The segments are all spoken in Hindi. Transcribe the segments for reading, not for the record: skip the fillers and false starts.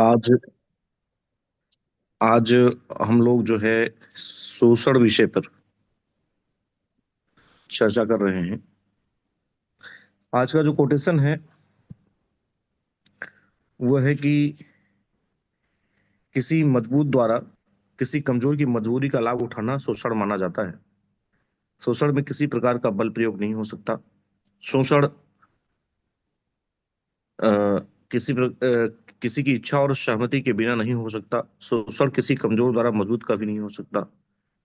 आज आज हम लोग जो है शोषण विषय पर चर्चा कर रहे हैं। आज का जो कोटेशन है वो है कि किसी मजबूत द्वारा किसी कमजोर की मजबूरी का लाभ उठाना शोषण माना जाता है। शोषण में किसी प्रकार का बल प्रयोग नहीं हो सकता। शोषण अ, किसी की इच्छा और सहमति के बिना नहीं हो सकता। शोषण किसी कमजोर द्वारा मजबूत कभी नहीं हो सकता।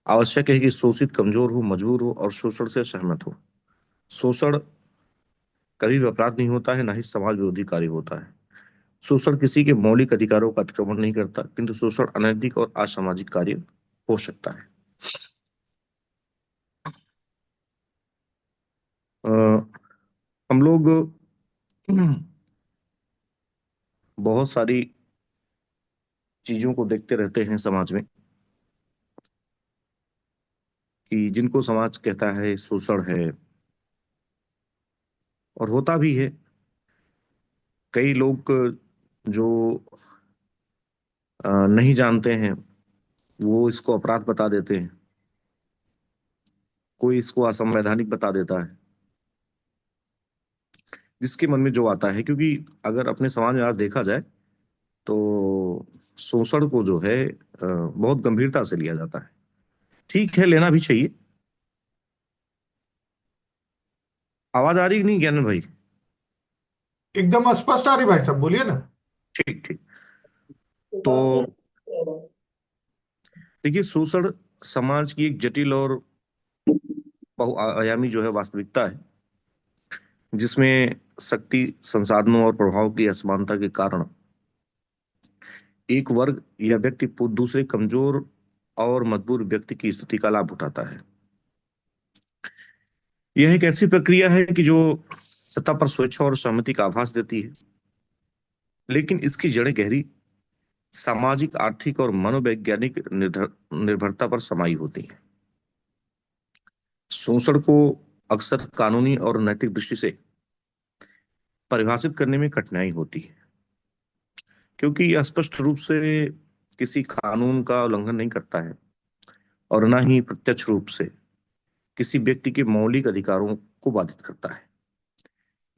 आवश्यक है कि शोषित कमजोर हो, मजबूर हो और शोषण से सहमत हो। शोषण कभी भी अपराध नहीं होता है, ना ही समाज विरोधी कार्य होता है। शोषण किसी के मौलिक अधिकारों का अतिक्रमण नहीं करता, किंतु शोषण अनैतिक और असामाजिक कार्य हो सकता है। अ, हम लोग बहुत सारी चीजों को देखते रहते हैं समाज में कि जिनको समाज कहता है शोषण है, और होता भी है। कई लोग जो नहीं जानते हैं वो इसको अपराध बता देते हैं। कोई इसको असंवैधानिक बता देता है, जिसके मन में जो आता है। क्योंकि अगर अपने समाज में आज देखा जाए तो शोषण को जो है बहुत गंभीरता से लिया जाता है। ठीक है, लेना भी चाहिए। आवाज आ रही नहीं ज्ञान भाई? एकदम स्पष्ट आ रही भाई साहब, बोलिए ना। ठीक ठीक। तो देखिए, शोषण समाज की एक जटिल और बहुआयामी जो है वास्तविकता है, जिसमें शक्ति, संसाधनों और प्रभाव की असमानता के कारण एक वर्ग या व्यक्ति दूसरे कमजोर और मजबूर व्यक्ति की स्थिति का लाभ उठाता है। यह एक ऐसी प्रक्रिया है कि जो सत्ता पर स्वेच्छा और सहमति का आभास देती है, लेकिन इसकी जड़ें गहरी सामाजिक, आर्थिक और मनोवैज्ञानिक निर्भरता पर समाई होती है। शोषण को अक्सर कानूनी और नैतिक दृष्टि से परिभाषित करने में कठिनाई होती है, क्योंकि यह स्पष्ट रूप से किसी कानून का उल्लंघन नहीं करता है और न ही प्रत्यक्ष रूप से किसी व्यक्ति के मौलिक अधिकारों को बाधित करता है।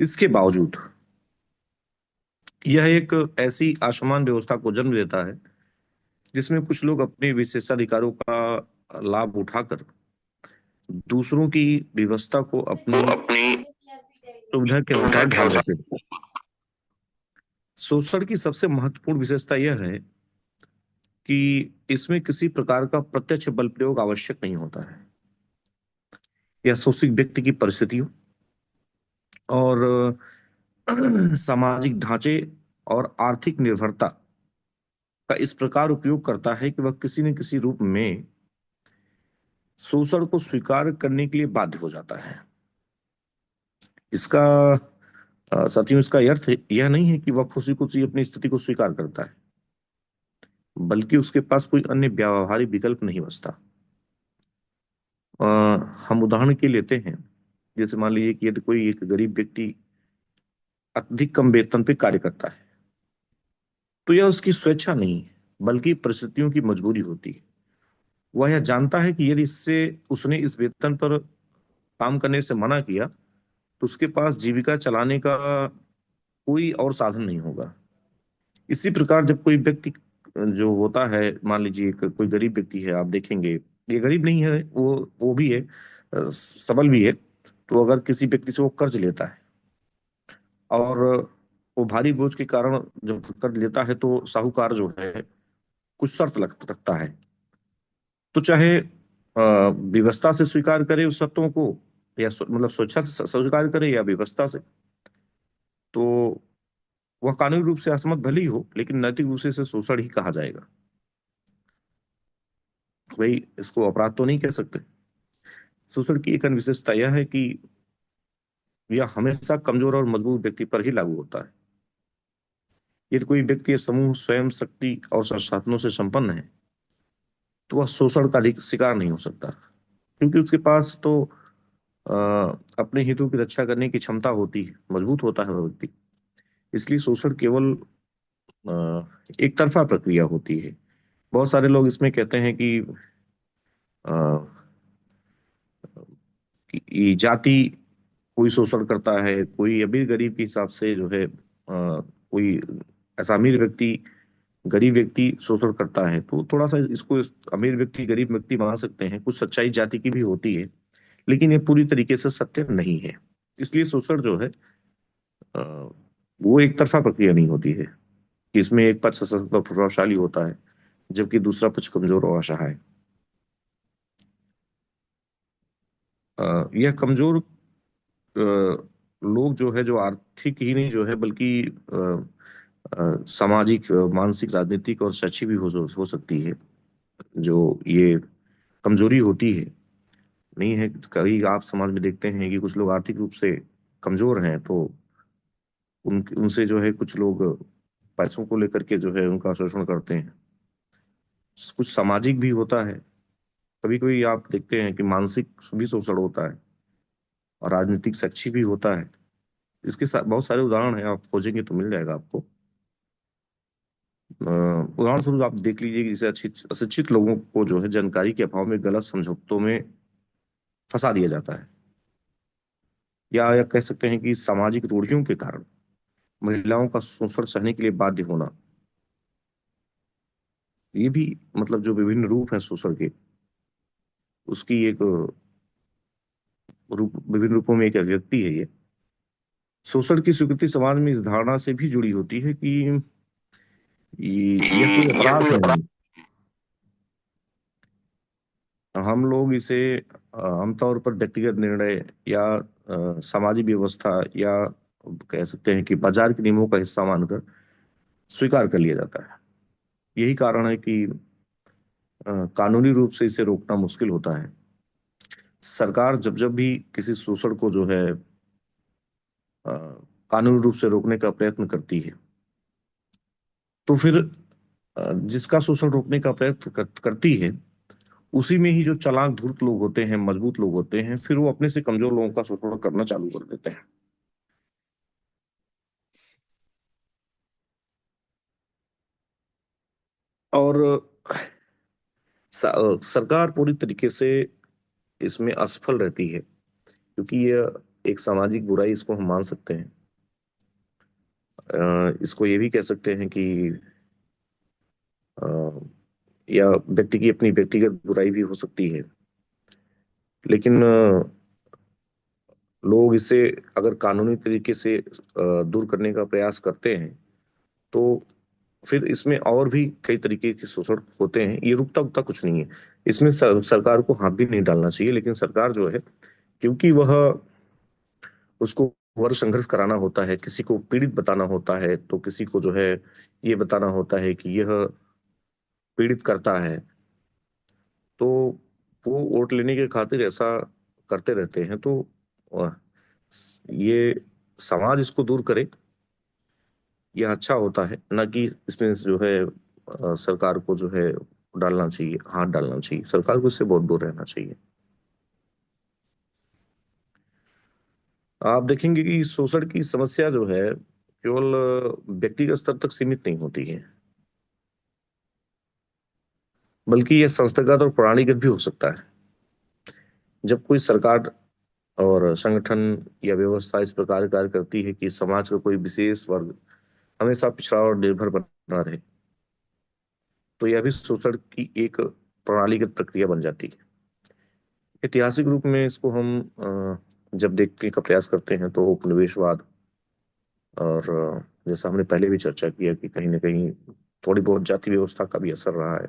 इसके बावजूद यह एक ऐसी असमान व्यवस्था को जन्म देता है जिसमें कुछ लोग अपने विशेषाधिकारों का लाभ उठाकर दूसरों की व्यवस्था को अपनी सुविधा के अनुसार ढाल लेते हैं। शोषण की सबसे महत्वपूर्ण विशेषता यह है कि इसमें किसी प्रकार का प्रत्यक्ष बल प्रयोग आवश्यक नहीं होता है। यह शोषित व्यक्ति की परिस्थितियों और सामाजिक ढांचे और आर्थिक निर्भरता का इस प्रकार उपयोग करता है कि वह किसी न किसी रूप में शोषण को स्वीकार करने के लिए बाध्य हो जाता है। इसका साथियों, इसका अर्थ यह नहीं है कि वह खुशी खुशी अपनी स्थिति को स्वीकार करता है, बल्कि उसके पास कोई अन्य व्यावहारिक विकल्प नहीं बचता। अ, हम उदाहरण के लेते हैं, जैसे मान लीजिए कि यदि कोई एक गरीब व्यक्ति अधिक कम वेतन पे कार्य करता है, तो यह उसकी स्वेच्छा नहीं है, बल्कि परिस्थितियों की मजबूरी होती है। वह यह जानता है कि यदि इससे उसने इस वेतन पर काम करने से मना किया तो उसके पास जीविका चलाने का कोई और साधन नहीं होगा। इसी प्रकार जब कोई व्यक्ति जो होता है, मान लीजिए कोई गरीब व्यक्ति है, आप देखेंगे ये गरीब नहीं है, वो भी है, सबल भी है। तो अगर किसी व्यक्ति से वो कर्ज लेता है और वो भारी बोझ के कारण जब कर्ज लेता है तो साहूकार जो है कुछ शर्त रखता है। तो चाहे व्यवस्था से स्वीकार करे उस शर्तों को, या मतलब स्वेच्छा से स्वीकार करे या व्यवस्था से, तो वह कानूनी रूप से असमत भले ही हो, लेकिन नैतिक रूप से इसे शोषण ही कहा जाएगा। भाई, इसको अपराध तो नहीं कह सकते। शोषण की एक अन्य विशेषता यह है कि यह हमेशा कमजोर और मजबूर व्यक्ति पर ही लागू होता है। यदि कोई व्यक्ति या समूह स्वयं शक्ति और संसाधनों से संपन्न है, तो वह शोषण का अधिक शिकार नहीं हो सकता, क्योंकि उसके पास तो अ, अपने हितों की रक्षा करने की क्षमता होती है, मजबूत होता है वह व्यक्ति। इसलिए शोषण केवल एक तरफा प्रक्रिया होती है। बहुत सारे लोग इसमें कहते हैं अ, कि ये जाति कोई शोषण करता है, कोई अमीर गरीब के हिसाब से जो है कोई ऐसा अमीर व्यक्ति गरीब व्यक्ति शोषण करता है, तो थोड़ा सा इसको अमीर व्यक्ति गरीब व्यक्ति मान सकते हैं, कुछ सच्चाई जाति की भी होती है, लेकिन ये पूरी तरीके से सत्य नहीं है। इसलिए शोषण जो है अ, वो एक तरफा प्रक्रिया नहीं होती है कि इसमें एक पक्ष सशक्त और प्रभावशाली होता है जबकि दूसरा पक्ष कमजोर और असहाय। यह कमजोर अ, लोग जो है, जो आर्थिक ही नहीं जो है बल्कि सामाजिक, मानसिक, राजनीतिक और शैक्षिक भी हो सकती है। जो ये कमजोरी होती है, नहीं है, कभी आप समाज में देखते हैं कि कुछ लोग आर्थिक रूप से कमजोर हैं, तो उनसे जो है कुछ लोग पैसों को लेकर के जो है उनका शोषण करते हैं। कुछ सामाजिक भी होता है। कभी कभी आप देखते हैं कि मानसिक भी शोषण होता है और राजनीतिक शैक्षिक भी होता है। इसके साथ बहुत सारे उदाहरण हैं, आप खोजेंगे तो मिल जाएगा आपको। उदाहरण स्वरूप आप देख लीजिए कि जैसे अशिक्षित लोगों को जो है जानकारी के अभाव में गलत समझौतों में फंसा दिया जाता है, या कह सकते हैं कि सामाजिक रूढ़ियों के कारण महिलाओं का शोषण सहने के लिए बाध्य होना। ये भी मतलब जो विभिन्न रूप है शोषण के, उसकी एक रूप, विभिन्न रूपों में एक अभिव्यक्ति है ये। शोषण की स्वीकृति समाज में इस धारणा से भी जुड़ी होती है कि यह कोई ये अपराध कोई अपराध। नहीं। हम लोग इसे आमतौर पर व्यक्तिगत निर्णय या सामाजिक व्यवस्था, या कह सकते हैं कि बाजार के नियमों का हिस्सा मानकर स्वीकार कर लिया जाता है। यही कारण है कि कानूनी रूप से इसे रोकना मुश्किल होता है। सरकार जब जब भी किसी शोषण को जो है अ, कानूनी रूप से रोकने का प्रयत्न करती है, तो फिर जिसका शोषण रोकने का प्रयत्न करती है, उसी में ही जो चालाक धूर्त लोग होते हैं, मजबूत लोग होते हैं, फिर वो अपने से कमजोर लोगों का शोषण करना चालू कर देते हैं। और सरकार पूरी तरीके से इसमें असफल रहती है, क्योंकि ये एक सामाजिक बुराई, इसको हम मान सकते हैं। इसको ये भी कह सकते हैं कि अ, या व्यक्ति की अपनी व्यक्तिगत बुराई भी हो सकती है। लेकिन लोग इसे अगर कानूनी तरीके से दूर करने का प्रयास करते हैं, तो फिर इसमें और भी कई तरीके के शोषण होते हैं। ये रुकता उकता कुछ नहीं है। इसमें सरकार को हाथ भी नहीं डालना चाहिए, लेकिन सरकार जो है, क्योंकि वह उसको वर्ग संघर्ष कराना होता है, किसी को पीड़ित बताना होता है, तो किसी को जो है ये बताना होता है कि यह पीड़ित करता है, तो वो वोट लेने के खातिर ऐसा करते रहते हैं। तो अ, ये समाज इसको दूर करे, यह अच्छा होता है, ना कि इसमें जो है सरकार को जो है डालना चाहिए, हाथ डालना चाहिए। सरकार को इससे बहुत दूर रहना चाहिए। आप देखेंगे कि शोषण की समस्या जो है केवल व्यक्तिगत स्तर तक सीमित नहीं होती है, बल्कि यह संस्थागत और प्रणालीगत भी हो सकता है। जब कोई सरकार और संगठन या व्यवस्था इस प्रकार कार्य करती है कि समाज का कोई विशेष वर्ग हमेशा पिछड़ा और निर्भर बना रहे, तो यह भी शोषण की एक प्रणालीगत प्रक्रिया बन जाती है। ऐतिहासिक रूप में इसको हम जब देखने का प्रयास करते हैं, तो उपनिवेशवाद और जैसा हमने पहले भी चर्चा किया कि कहीं ना कहीं थोड़ी बहुत जाति व्यवस्था का भी असर रहा है,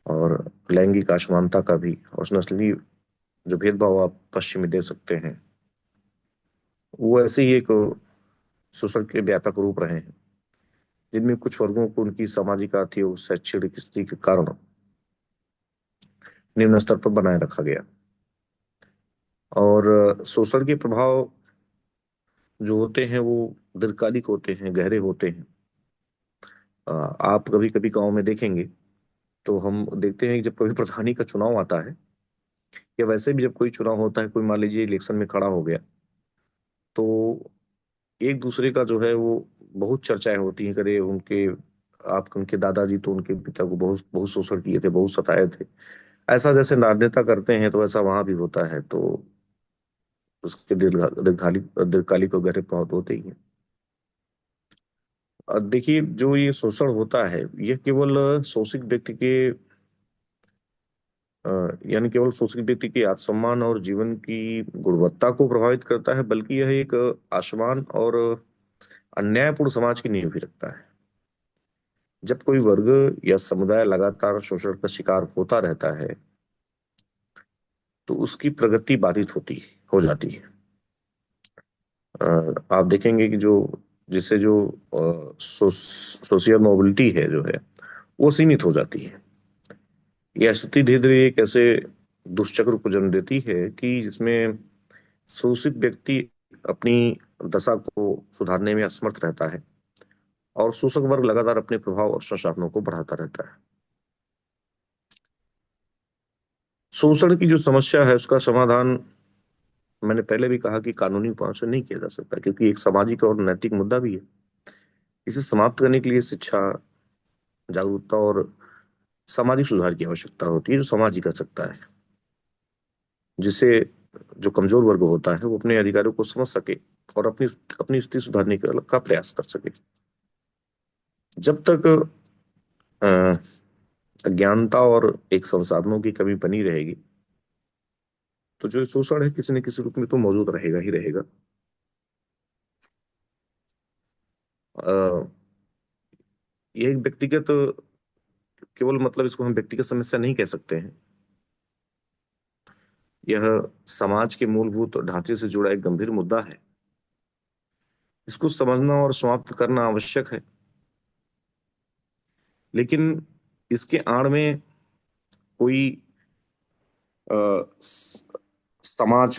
और लैंगिक असमानता का भी, और नस्ली जो भेदभाव आप पश्चिम में दे सकते हैं, वो ऐसे ही एक शोषण के व्यापक रूप रहे हैं, जिनमें कुछ वर्गों को उनकी सामाजिक, आर्थिक और शैक्षणिक स्थिति के कारण निम्न स्तर पर बनाए रखा गया। और शोषण के प्रभाव जो होते हैं वो दीर्घकालिक होते हैं, गहरे होते हैं। आप कभी कभी गांव में देखेंगे, तो हम देखते हैं कि जब कभी प्रधानी का चुनाव आता है, या वैसे भी जब कोई चुनाव होता है, कोई मान लीजिए इलेक्शन में खड़ा हो गया, तो एक दूसरे का जो है वो बहुत चर्चाएं होती हैं, करे उनके आप उनके दादाजी तो उनके पिता को बहुत बहुत शोषण किए थे, बहुत सताए थे। ऐसा जैसे राजनेता करते हैं तो ऐसा वहां भी होता है, तो उसके दीर्घकालिक और गहरे प्रभाव तो होते ही हैं। देखिए, जो ये शोषण होता है, यह केवल शोषित व्यक्ति के अ, यानी केवल शोषित व्यक्ति के आत्मसम्मान और जीवन की गुणवत्ता को प्रभावित करता है, बल्कि यह एक असमान और अन्यायपूर्ण समाज की नींव भी रखता है। जब कोई वर्ग या समुदाय लगातार शोषण का शिकार होता रहता है, तो उसकी प्रगति बाधित हो जाती है। आप देखेंगे कि जिससे जो सोशियल मोबिलिटी है जो है, वो सीमित हो जाती है। यह स्थिति धीरे धीरे एक ऐसे दुष्चक्र को जन्म देती है कि जिसमें शोषित व्यक्ति अपनी दशा को सुधारने में असमर्थ रहता है, और शोषक वर्ग लगातार अपने प्रभाव और संसाधनों को बढ़ाता रहता है। शोषण की जो समस्या है, उसका समाधान मैंने पहले भी कहा कि कानूनी उपायों से नहीं किया जा सकता, क्योंकि एक सामाजिक और नैतिक मुद्दा भी है। इसे समाप्त करने के लिए शिक्षा, जागरूकता और सामाजिक सुधार की आवश्यकता होती है, जो समाज ही कर सकता है, जिससे जो कमजोर वर्ग होता है वो अपने अधिकारों को समझ सके और अपनी अपनी स्थिति सुधारने का प्रयास कर सके। जब तक अ, अज्ञानता और एक संसाधनों की कमी बनी रहेगी, तो जो शोषण है किसी न किसी रूप में तो मौजूद रहेगा ही रहेगा। अ, ये एक व्यक्तिगत, केवल मतलब इसको हम व्यक्तिगत समस्या नहीं कह सकते हैं। यह समाज के मूलभूत ढांचे से जुड़ा एक गंभीर मुद्दा है। इसको समझना और समाप्त करना आवश्यक है, लेकिन इसके आड़ में कोई अ, समाज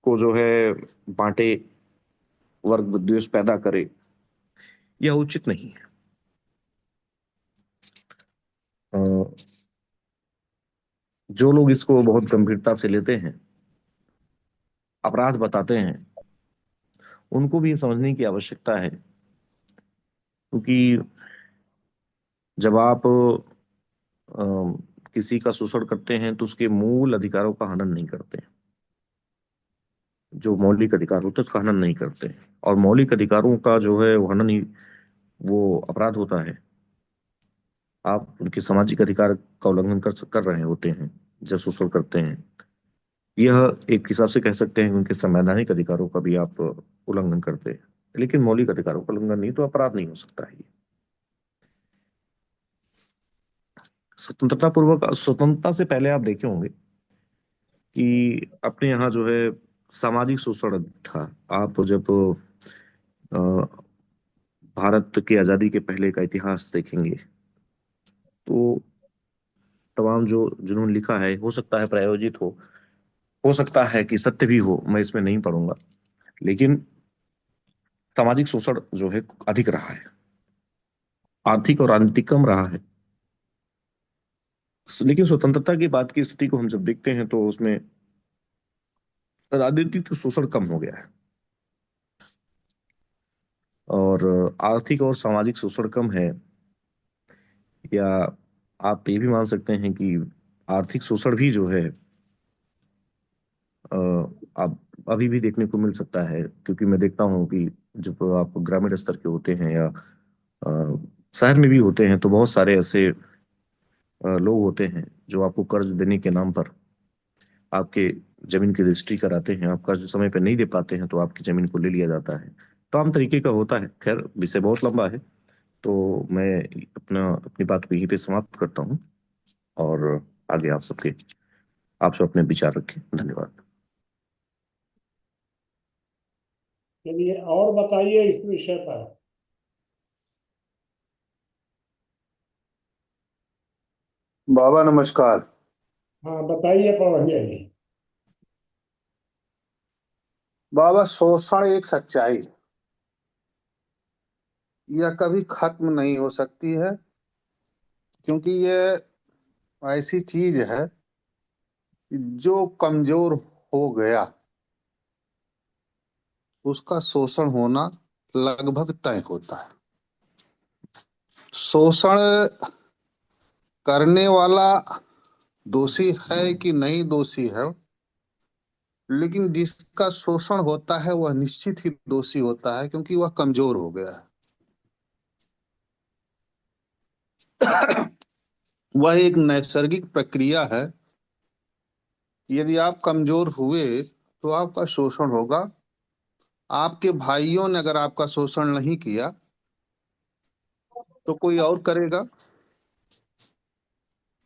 को जो है बांटे, वर्ग विद्वेष पैदा करे, यह उचित नहीं है। अ, जो लोग इसको बहुत गंभीरता से लेते हैं, अपराध बताते हैं, उनको भी ये समझने की आवश्यकता है, क्योंकि जब आप अ, किसी का शोषण करते हैं तो उसके मूल अधिकारों का हनन नहीं करते। जो मौलिक अधिकार होते हैं उसका हनन नहीं करते, और मौलिक अधिकारों का जो है वो हनन ही वो अपराध होता है। आप उनके सामाजिक अधिकार का उल्लंघन कर रहे होते हैं जब शोषण करते हैं। यह एक हिसाब से कह सकते हैं कि उनके संवैधानिक अधिकारों का भी आप उल्लंघन करते हैं, लेकिन मौलिक अधिकारों का उल्लंघन नहीं, तो अपराध नहीं हो सकता है ये। स्वतंत्रता से पहले आप देखे होंगे कि अपने यहाँ जो है सामाजिक शोषण था। आप जब अ, भारत की आजादी के पहले का इतिहास देखेंगे, तो तमाम जो जिन्होंने लिखा है, हो सकता है प्रायोजित हो सकता है कि सत्य भी हो, मैं इसमें नहीं पढ़ूंगा, लेकिन सामाजिक शोषण जो है अधिक रहा है, आर्थिक और राजनीतिक कम रहा है। लेकिन स्वतंत्रता की बात की स्थिति को हम जब देखते हैं तो उसमें राजनीतिक तो शोषण कम हो गया है, और आर्थिक और सामाजिक शोषण कम है। या आप ये भी मान सकते हैं कि आर्थिक शोषण भी जो है आप अभी भी देखने को मिल सकता है, क्योंकि मैं देखता हूँ कि जब आप ग्रामीण स्तर के होते हैं या शहर में भी होते हैं, तो बहुत सारे ऐसे लोग होते हैं जो आपको कर्ज देने के नाम पर आपके जमीन की रजिस्ट्री कराते हैं। आप कर्ज समय पे नहीं दे पाते हैं तो आपकी जमीन को ले लिया जाता है। तो आम तरीके का होता है। खैर, विषय बहुत लंबा है, तो मैं अपनी बात को यहीं पे समाप्त करता हूँ, और आगे आप सब अपने विचार रखें। धन्यवाद। चलिए और बताइए इस विषय पर। बाबा नमस्कार। हाँ बताइए पवन जी। बाबा, शोषण एक सच्चाई है। यह कभी खत्म नहीं हो सकती है, क्योंकि यह ऐसी चीज है कि जो कमजोर हो गया उसका शोषण होना लगभग तय होता है। शोषण करने वाला दोषी है कि नहीं दोषी है, लेकिन जिसका शोषण होता है वह निश्चित ही दोषी होता है, क्योंकि वह कमजोर हो गया है। वह एक नैसर्गिक प्रक्रिया है। यदि आप कमजोर हुए तो आपका शोषण होगा। आपके भाइयों ने अगर आपका शोषण नहीं किया तो कोई और करेगा।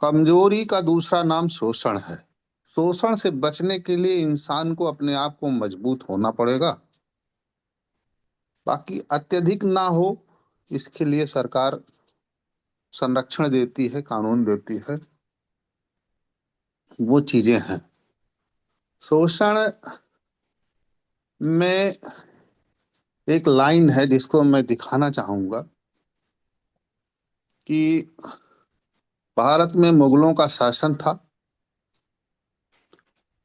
कमजोरी का दूसरा नाम शोषण है। शोषण से बचने के लिए इंसान को अपने आप को मजबूत होना पड़ेगा। बाकी अत्यधिक ना हो, इसके लिए सरकार संरक्षण देती है, कानून देती है, वो चीजें हैं। शोषण में एक लाइन है जिसको मैं दिखाना चाहूंगा कि भारत में मुगलों का शासन था।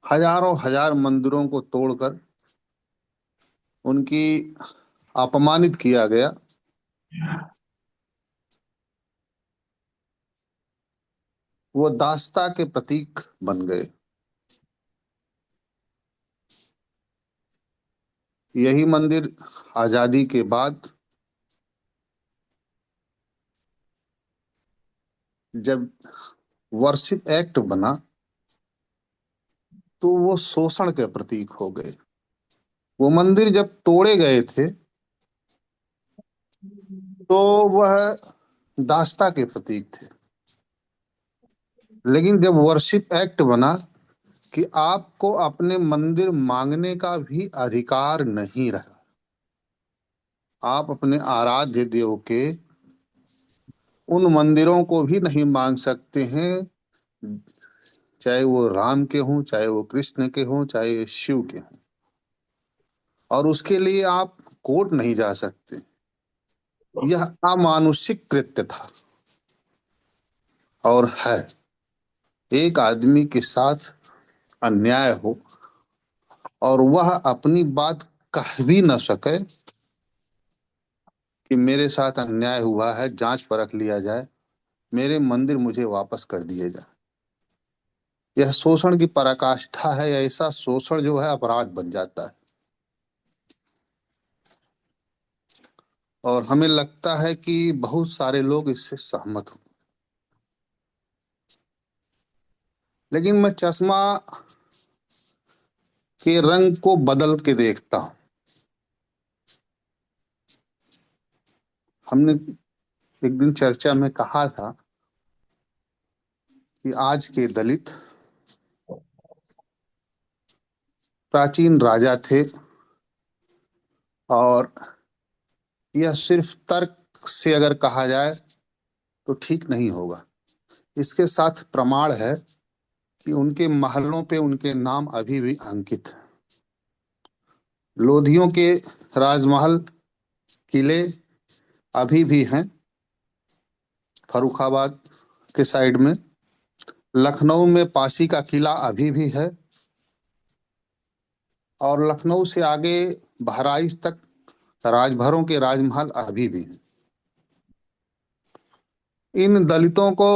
हजारों हजार मंदिरों को तोड़कर उनकी अपमानित किया गया। वो दासता के प्रतीक बन गए। यही मंदिर आजादी के बाद जब वर्शिप एक्ट बना तो वो शोषण के प्रतीक हो गए। वो मंदिर जब तोड़े गए थे तो वह दासता के प्रतीक थे। लेकिन जब वर्शिप एक्ट बना कि आपको अपने मंदिर मांगने का भी अधिकार नहीं रहा, आप अपने आराध्य देव के उन मंदिरों को भी नहीं मांग सकते हैं, चाहे वो राम के हों, चाहे वो कृष्ण के हों, चाहे शिव के हों। और उसके लिए आप कोर्ट नहीं जा सकते। यह अमानुषिक कृत्य था और है। एक आदमी के साथ अन्याय हो और वह अपनी बात कह भी न सके कि मेरे साथ अन्याय हुआ है, जांच परख लिया जाए, मेरे मंदिर मुझे वापस कर दिए जाए, यह शोषण की पराकाष्ठा है। ऐसा शोषण जो है अपराध बन जाता है। और हमें लगता है कि बहुत सारे लोग इससे सहमत हो, लेकिन मैं चश्मा के रंग को बदल के देखता हूं। हमने एक दिन चर्चा में कहा था कि आज के दलित प्राचीन राजा थे और यह सिर्फ तर्क से अगर कहा जाए तो ठीक नहीं होगा। इसके साथ प्रमाण है कि उनके महलों पे उनके नाम अभी भी अंकित है। लोधियों के राजमहल, किले अभी भी हैं फरुखाबाद के साइड में। लखनऊ में पासी का किला अभी भी है और लखनऊ से आगे बहराइच तक राजभरों के राजमहल अभी भी हैं। इन दलितों को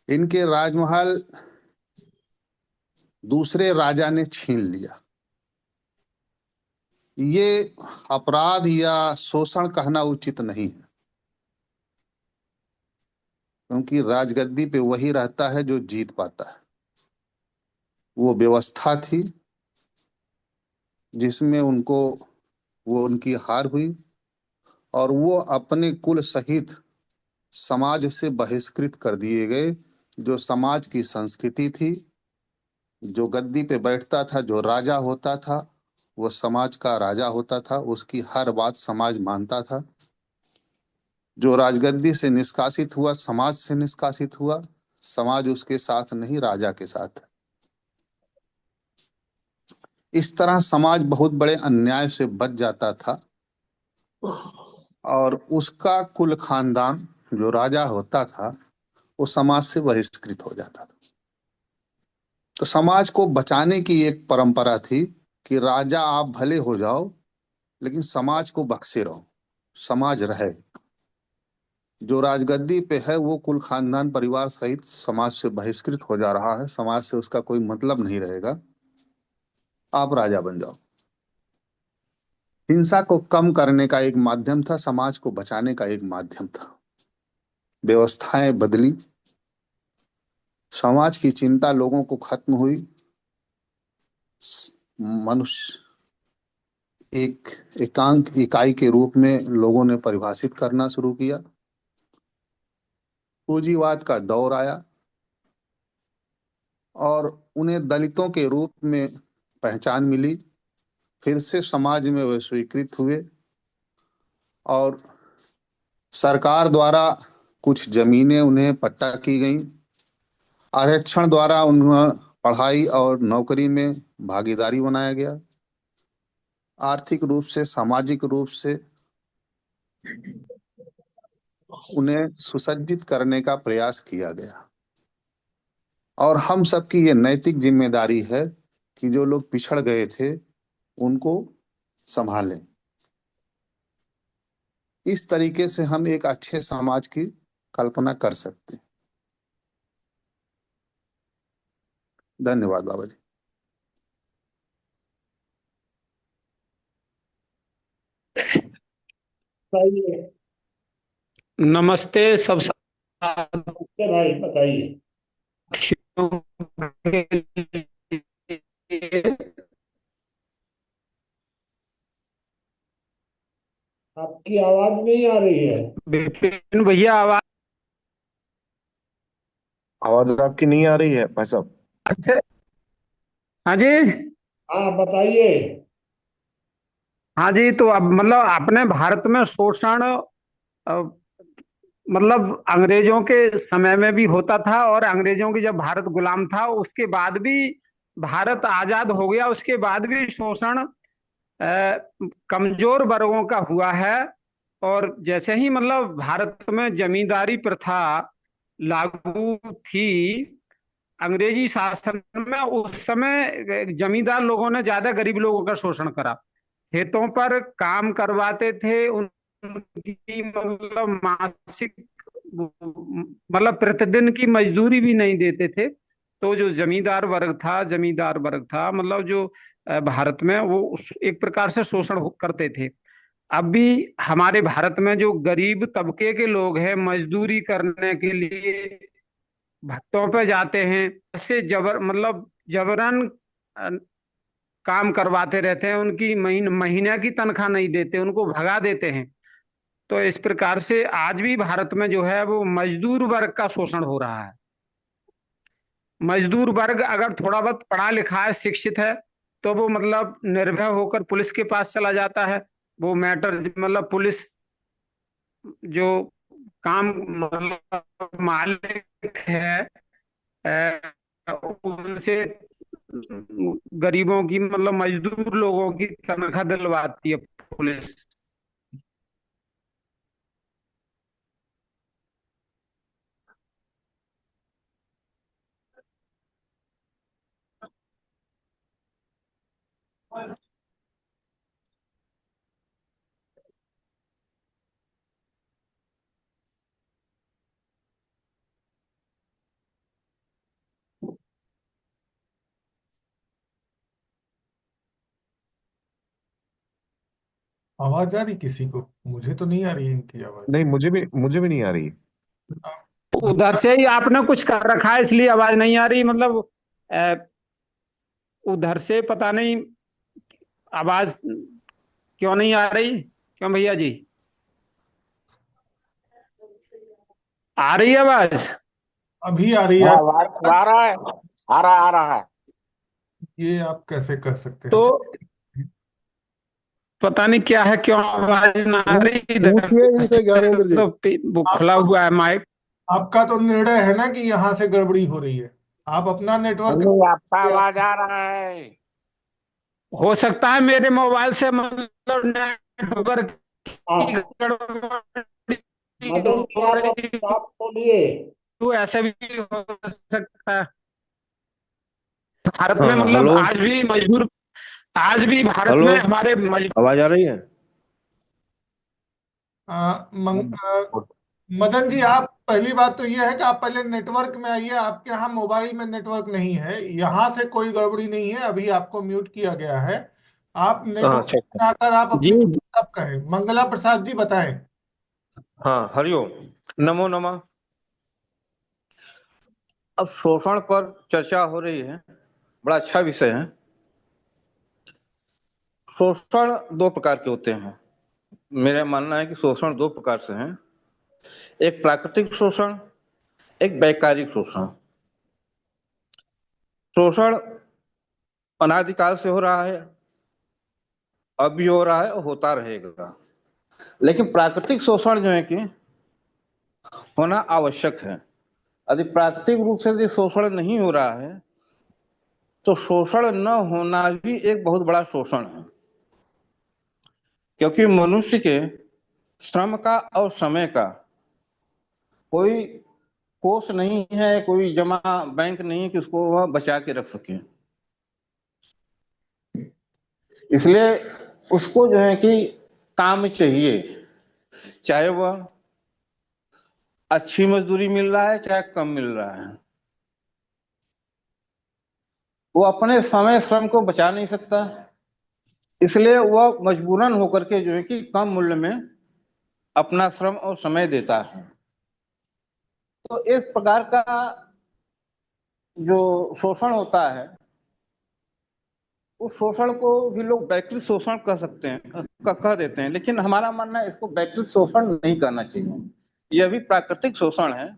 इनके राजमहल दूसरे राजा ने छीन लिया। ये अपराध या शोषण कहना उचित नहीं है, क्योंकि राजगद्दी पे वही रहता है जो जीत पाता है। वो व्यवस्था थी जिसमें वो उनकी हार हुई और वो अपने कुल सहित समाज से बहिष्कृत कर दिए गए। जो समाज की संस्कृति थी, जो गद्दी पे बैठता था, जो राजा होता था, वो समाज का राजा होता था, उसकी हर बात समाज मानता था। जो राजगद्दी से निष्कासित हुआ, समाज से निष्कासित हुआ, समाज उसके साथ नहीं, राजा के साथ। इस तरह समाज बहुत बड़े अन्याय से बच जाता था और उसका कुल खानदान जो राजा होता था वो समाज से बहिष्कृत हो जाता था। तो समाज को बचाने की एक परंपरा थी कि राजा आप भले हो जाओ लेकिन समाज को बख्शे रहो, समाज रहे। जो राजगद्दी पे है वो कुल खानदान परिवार सहित समाज से बहिष्कृत हो जा रहा है, समाज से उसका कोई मतलब नहीं रहेगा। आप राजा बन जाओ। हिंसा को कम करने का एक माध्यम था, समाज को बचाने का एक माध्यम था। व्यवस्थाएं बदली, समाज की चिंता लोगों को खत्म हुई, मनुष्य एक एकांक इकाई के रूप में लोगों ने परिभाषित करना शुरू किया। पूंजीवाद का दौर आया और उन्हें दलितों के रूप में पहचान मिली। फिर से समाज में वे स्वीकृत हुए और सरकार द्वारा कुछ जमीनें उन्हें पट्टा की गई। आरक्षण द्वारा उन्हें पढ़ाई और नौकरी में भागीदारी बनाया गया। आर्थिक रूप से, सामाजिक रूप से उन्हें सुसज्जित करने का प्रयास किया गया। और हम सबकी ये नैतिक जिम्मेदारी है कि जो लोग पिछड़ गए थे उनको संभालें। इस तरीके से हम एक अच्छे समाज की कल्पना कर सकते हैं। धन्यवाद बाबा जी। बताइए। नमस्ते सब नमस्ते भाई, बताइए। साथियों के लिए। आपकी आवाज नहीं आ रही है। विपिन भैया आवाज आवाज आपकी नहीं आ रही है भाई साहब। अच्छा। हाँ जी। हाँ, बताइए। हाँ जी, तो अब मतलब अपने भारत में शोषण मतलब अंग्रेजों के समय में भी होता था, और अंग्रेजों की जब भारत गुलाम था उसके बाद भी, भारत आजाद हो गया उसके बाद भी शोषण कमजोर वर्गों का हुआ है। और जैसे ही मतलब भारत में जमींदारी प्रथा लागू थी अंग्रेजी शासन में, उस समय जमींदार लोगों ने ज्यादा गरीब लोगों का शोषण करा। खेतों पर काम करवाते थे, उनकी मतलब मासिक मतलब प्रतिदिन की मजदूरी भी नहीं देते थे। तो जो जमींदार वर्ग था मतलब जो भारत में वो एक प्रकार से शोषण करते थे। अब भी हमारे भारत में जो गरीब तबके के लोग हैं मजदूरी करने के लिए भट्टों पे जाते हैं, ऐसे मतलब जबरन काम करवाते रहते हैं, उनकी महीने की तनख्वाह नहीं देते, उनको भगा देते हैं। तो इस प्रकार से आज भी भारत में जो है वो मजदूर वर्ग का शोषण हो रहा है। मजदूर वर्ग अगर थोड़ा बहुत पढ़ा लिखा है, शिक्षित है, तो वो मतलब निर्भय होकर पुलिस के पास चला जाता है। वो मैटर मतलब पुलिस जो काम मतलब मालिक है उनसे गरीबों की मतलब मजदूर लोगों की तनख्वाह दिलवाती है पुलिस। आवाज आ रही किसी को? मुझे तो नहीं आ रही है इनकी आवाज। नहीं, मुझे भी नहीं आ रही। उधर से ही आपने कुछ कर रखा है इसलिए आवाज नहीं आ रही, मतलब अ, उधर से पता नहीं आवाज क्यों नहीं आ रही। क्यों भैया जी, आ रही है आवाज? अभी आ रही है हाँ, आपकी आ आवाज। रहा है। आ रहा है। ये आप कैसे कर सकते हैं? तो पता नहीं क्या है, क्यों आवाज ना आ रही इधर पूछिए इनसे ज्ञानेंद्र जी। तो वो खुला आपका हुआ है माइक। आपका तो निर्णय है ना कि यहाँ से गड़बड़ी हो रही है। आप अपना नेटवर्क नहीं, आपका आवाज आ रहा है। हो सकता है मेरे मोबाइल से मतलब नेटवर्क की आप गड़बड़ी मदन जी, हो आप रही अपनी बात बोलिए। हो, ऐसा भी हो सकता है। भारत में हाँ हाँ, मतलब हेलो। आज भी मजदूर आज भी भारत हेलो, में हमारे आवाज आ रही है? मदन जी, आप पहली बात तो यह है कि आप पहले नेटवर्क में आइए। आपके यहाँ मोबाइल में नेटवर्क नहीं है, यहाँ से कोई गड़बड़ी नहीं है। अभी आपको म्यूट किया गया है। आप नेटवर्क अच्छा। में आकर आप जी अपनी बात कहें। मंगला प्रसाद जी बताएं। हाँ, हरिओम, नमो नमः। अब शोषण पर चर्चा हो रही है, बड़ा अच्छा विषय है। शोषण दो प्रकार के होते हैं। मेरा मानना है कि शोषण दो प्रकार से हैं, एक प्राकृतिक शोषण, एक वैचारिक शोषण। शोषण अनादिकाल से हो रहा है, अब भी हो रहा है और होता रहेगा। लेकिन प्राकृतिक शोषण जो है कि होना आवश्यक है। यदि प्राकृतिक रूप से यदि शोषण नहीं हो रहा है तो शोषण न होना भी एक बहुत बड़ा शोषण है, क्योंकि मनुष्य के श्रम का और समय का कोई कोष नहीं है, कोई जमा बैंक नहीं है कि उसको वह बचा के रख सके। इसलिए उसको जो है कि काम चाहिए, चाहे वह अच्छी मजदूरी मिल रहा है चाहे कम मिल रहा है। वो अपने समय श्रम को बचा नहीं सकता, इसलिए वह मजबूरन होकर के जो है कि कम मूल्य में अपना श्रम और समय देता है। तो इस प्रकार का जो शोषण होता है, उस शोषण को भी लोग वैकृत शोषण कह सकते हैं, कह देते हैं। लेकिन हमारा मानना है इसको वैकृत शोषण नहीं करना चाहिए, यह भी प्राकृतिक शोषण है।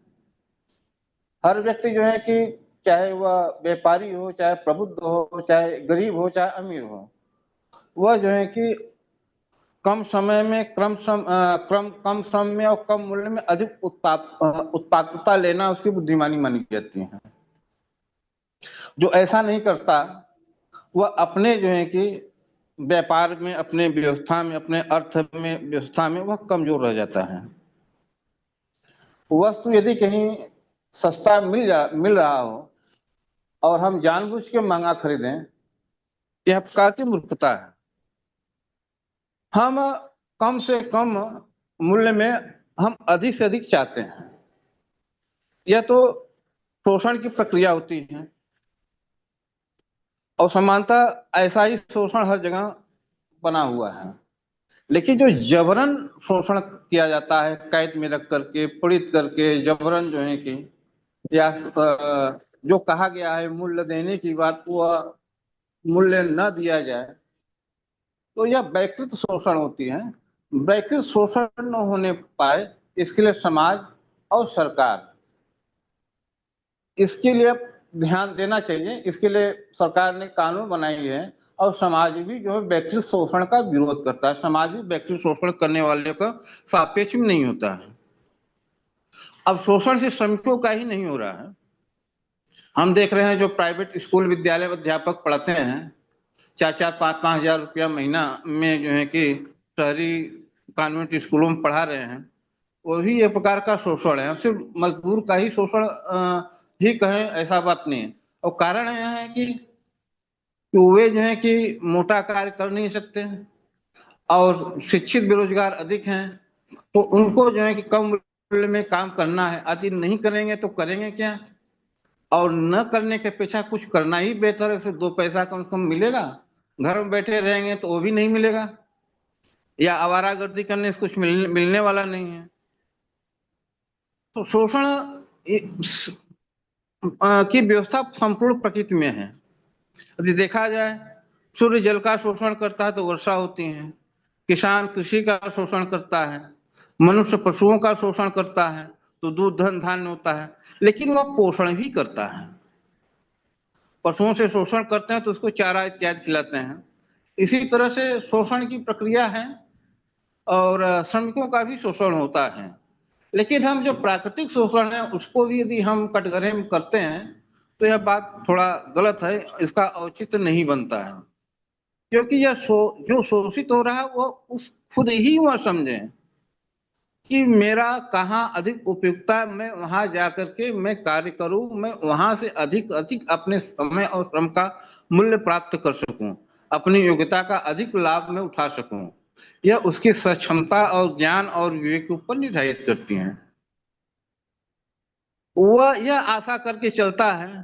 हर व्यक्ति जो है कि चाहे वह व्यापारी हो, चाहे प्रबुद्ध हो, चाहे गरीब हो, चाहे अमीर हो, वह जो है कि कम समय में कम श्रम में और कम मूल्य में अधिक उत्पादकता लेना उसकी बुद्धिमानी मानी जाती है। जो ऐसा नहीं करता वह अपने जो है कि व्यापार में, अपने व्यवस्था में, अपने अर्थ में, व्यवस्था में वह कमजोर रह जाता है। वस्तु यदि कहीं सस्ता मिल रहा हो और हम जानबूझ के महंगा खरीदें, यह प्रकार की मूर्खता है। हम कम से कम मूल्य में हम अधिक से अधिक चाहते हैं, यह तो शोषण की प्रक्रिया होती है। और समानतः ऐसा ही शोषण हर जगह बना हुआ है। लेकिन जो जबरन शोषण किया जाता है, कैद में रख करके, पीड़ित करके, जबरन जो है कि, या जो कहा गया है मूल्य देने की बात, वह मूल्य न दिया जाए, तो यह वैकृत शोषण होती है। वैकृत शोषण न होने पाए, इसके लिए समाज और सरकार इसके लिए ध्यान देना चाहिए। इसके लिए सरकार ने कानून बनाई है और समाज भी जो है वैकृत शोषण का विरोध करता है। समाज भी वैकृत शोषण करने वाले का सापेक्ष में नहीं होता है। अब शोषण से श्रमिकों का ही नहीं हो रहा है। हम देख रहे हैं जो प्राइवेट स्कूल विद्यालय अध्यापक पढ़ाते हैं, 4-4, 5-5 हजार रुपया महीना में जो है कि शहरी कॉन्वेंट स्कूलों में पढ़ा रहे हैं, वही एक प्रकार का शोषण है। सिर्फ मजदूर का ही शोषण ही कहें, ऐसा बात नहीं है। और कारण यह है कि वे जो है कि मोटा कार्य कर नहीं सकते और शिक्षित बेरोजगार अधिक हैं, तो उनको जो है कि कम मूल्य में काम करना है। यदि नहीं करेंगे तो करेंगे क्या, और न करने के पेशा कुछ करना ही बेहतर है। फिर दो पैसा कम से कम मिलेगा। घर में बैठे रहेंगे तो वो भी नहीं मिलेगा, या आवारागर्दी करने से कुछ मिलने वाला नहीं है। तो शोषण की व्यवस्था संपूर्ण प्रकृति में है। यदि देखा जाए, सूर्य जल का शोषण करता है तो वर्षा होती है, किसान कृषि का शोषण करता है, मनुष्य पशुओं का शोषण करता है तो दूध धन धान्य होता है। लेकिन वह पोषण भी करता है। पशुओं से शोषण करते हैं तो उसको चारा इत्यादि खिलाते हैं। इसी तरह से शोषण की प्रक्रिया है और श्रमिकों का भी शोषण होता है। लेकिन हम जो प्राकृतिक शोषण है उसको भी यदि हम कटघरे में करते हैं तो यह बात थोड़ा गलत है, इसका औचित्य नहीं बनता है। क्योंकि यह जो शोषित हो रहा है वो उस खुद ही वह समझे कि मेरा कहाँ अधिक उपयुक्ता, मैं वहां जाकर के मैं कार्य करूं, मैं वहां से अधिक अधिक अपने समय और श्रम का मूल्य प्राप्त कर सकूं। अपनी योग्यता का अधिक लाभ मैं उठा सकूं। यह उसकी सक्षमता और ज्ञान और विवेक के ऊपर निर्धारित करती हैं। वह यह आशा करके चलता है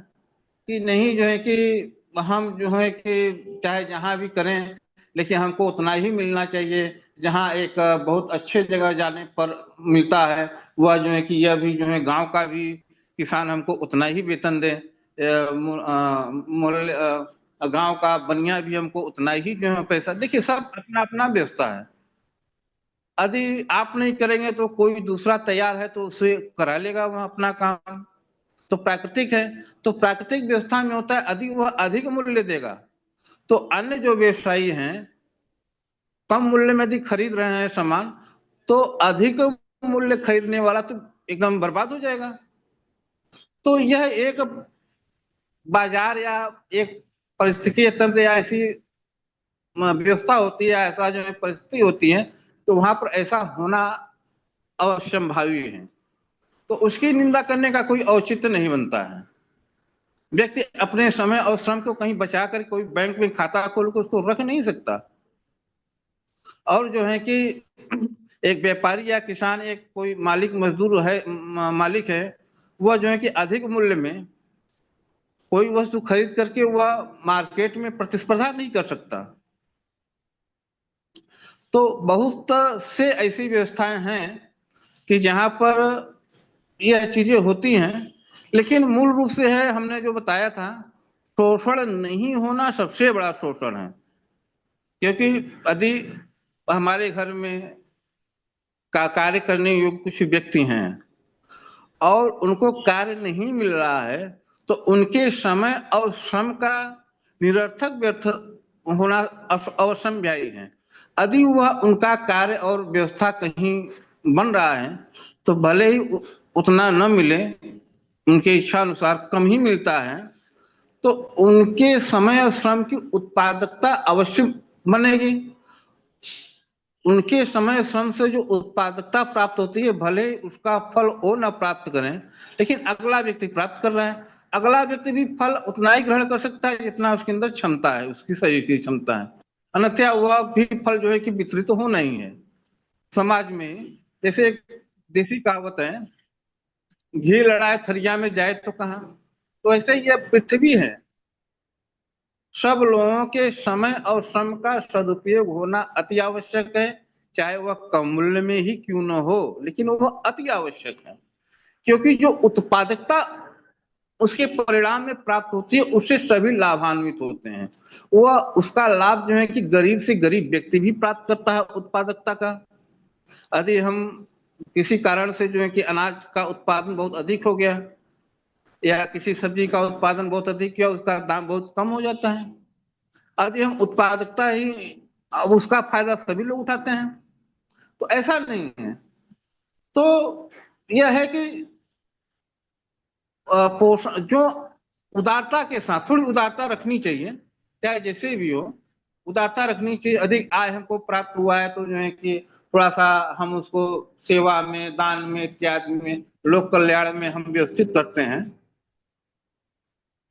कि नहीं जो है कि हम जो है कि चाहे जहां भी करें लेकिन हमको उतना ही मिलना चाहिए, जहां एक बहुत अच्छे जगह जाने पर मिलता है वह जो है कि यह भी जो है गांव का भी किसान हमको उतना ही वेतन दे, गांव का बनिया भी हमको उतना ही जो है पैसा। देखिए सब अपना अपना व्यवस्था है, यदि आप नहीं करेंगे तो कोई दूसरा तैयार है तो उसे करा लेगा वह अपना काम। तो प्राकृतिक है, तो प्राकृतिक व्यवस्था में होता है यदि वह अधिक मूल्य देगा तो अन्य जो व्यवसायी हैं कम मूल्य में यदि खरीद रहे हैं सामान तो अधिक मूल्य खरीदने वाला तो एकदम बर्बाद हो जाएगा। तो यह एक बाजार या एक परिस्थिति तंत्र या ऐसी व्यवस्था होती है, ऐसा जो है परिस्थिति होती है तो वहां पर ऐसा होना अवश्यंभावी है। तो उसकी निंदा करने का कोई औचित्य नहीं बनता है। व्यक्ति अपने समय और श्रम को कहीं बचा कर कोई बैंक में खाता खोल कर उसको रख नहीं सकता। और जो है कि एक व्यापारी या किसान, एक कोई मालिक मजदूर है, मालिक है, वह जो है कि अधिक मूल्य में कोई वस्तु खरीद करके वह मार्केट में प्रतिस्पर्धा नहीं कर सकता। तो बहुत से ऐसी व्यवस्थाएं हैं कि जहां पर यह चीजें होती हैं, लेकिन मूल रूप से है हमने जो बताया था, शोषण नहीं होना सबसे बड़ा शोषण है। क्योंकि यदि हमारे घर में कार्य करने योग्य कुछ व्यक्ति हैं और उनको कार्य नहीं मिल रहा है तो उनके समय और श्रम का निरर्थक व्यर्थ होना अवश्यंभावी है। यदि वह उनका कार्य और व्यवस्था कहीं बन रहा है तो भले ही उतना न मिले, उनके इच्छा अनुसार कम ही मिलता है, तो उनके समय और श्रम की उत्पादकता अवश्य बनेगी। उनके समय श्रम से जो उत्पादकता प्राप्त होती है भले उसका फल वो न प्राप्त करें, लेकिन अगला व्यक्ति प्राप्त कर रहा है। अगला व्यक्ति भी फल उतना ही ग्रहण कर सकता है जितना उसके अंदर क्षमता है, उसकी शरीर की क्षमता है, अन्यथा वह भी फल जो है कि वितरित तो होना ही है समाज में। जैसे एक देसी कहावत है, घी लड़ाए थरिया में जाए तो कहाँ। तो ऐसे ही यह पृथ्वी है, सब लोगों के समय और श्रम का सदुपयोग होना अति आवश्यक है, चाहे वह कम मूल्य में ही क्यों न हो, लेकिन वह अति आवश्यक है। क्योंकि जो उत्पादकता उसके परिणाम में प्राप्त होती है उससे सभी लाभान्वित होते हैं। वह उसका लाभ जो है कि गरीब से गरीब व्यक्ति भी प्राप्त करता है उत्पादकता का। यदि हम किसी कारण से जो है कि अनाज का उत्पादन बहुत अधिक हो गया या किसी सब्जी का उत्पादन बहुत अधिक किया, उसका दाम बहुत कम हो जाता है। यदि हम उत्पादकता ही, अब उसका फायदा सभी लोग उठाते हैं, तो ऐसा नहीं है। तो यह है कि पोषण जो उदारता के साथ, थोड़ी उदारता रखनी चाहिए, चाहे जैसे भी हो उदारता रखनी चाहिए। अधिक आय हमको प्राप्त हुआ है तो जो है कि थोड़ा सा हम उसको सेवा में, दान में, इत्यादि में, लोक कल्याण में हम व्यवस्थित करते हैं।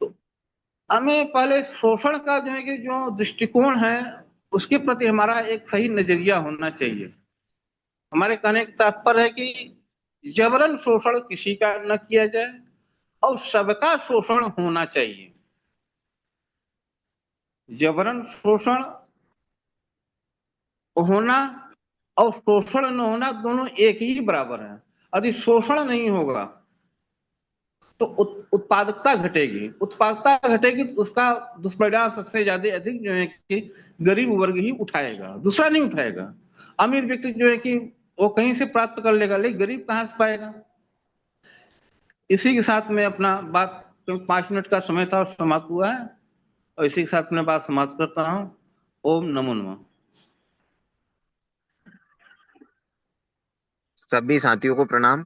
तो हमें पहले शोषण का जो है कि जो दृष्टिकोण है उसके प्रति हमारा एक सही नजरिया होना चाहिए। हमारे कहने का तात्पर्य है कि जबरन शोषण किसी का न किया जाए और सबका शोषण होना चाहिए। जबरन शोषण होना और शोषण न होना दोनों एक ही बराबर है। यदि शोषण नहीं होगा तो उत्पादकता घटेगी, उत्पादकता घटेगी तो उसका दुष्परिणाम सबसे ज्यादा अधिक जो है कि गरीब वर्ग ही उठाएगा, दूसरा नहीं उठाएगा। अमीर व्यक्ति जो है कि वो कहीं से प्राप्त कर लेगा, लेकिन गरीब कहां से पाएगा। इसी के साथ में अपना बात, 5 मिनट का समय था समाप्त हुआ है, और इसी के साथ में बात समाप्त करता हूं। ओम नमो नमः। सभी साथियों को प्रणाम।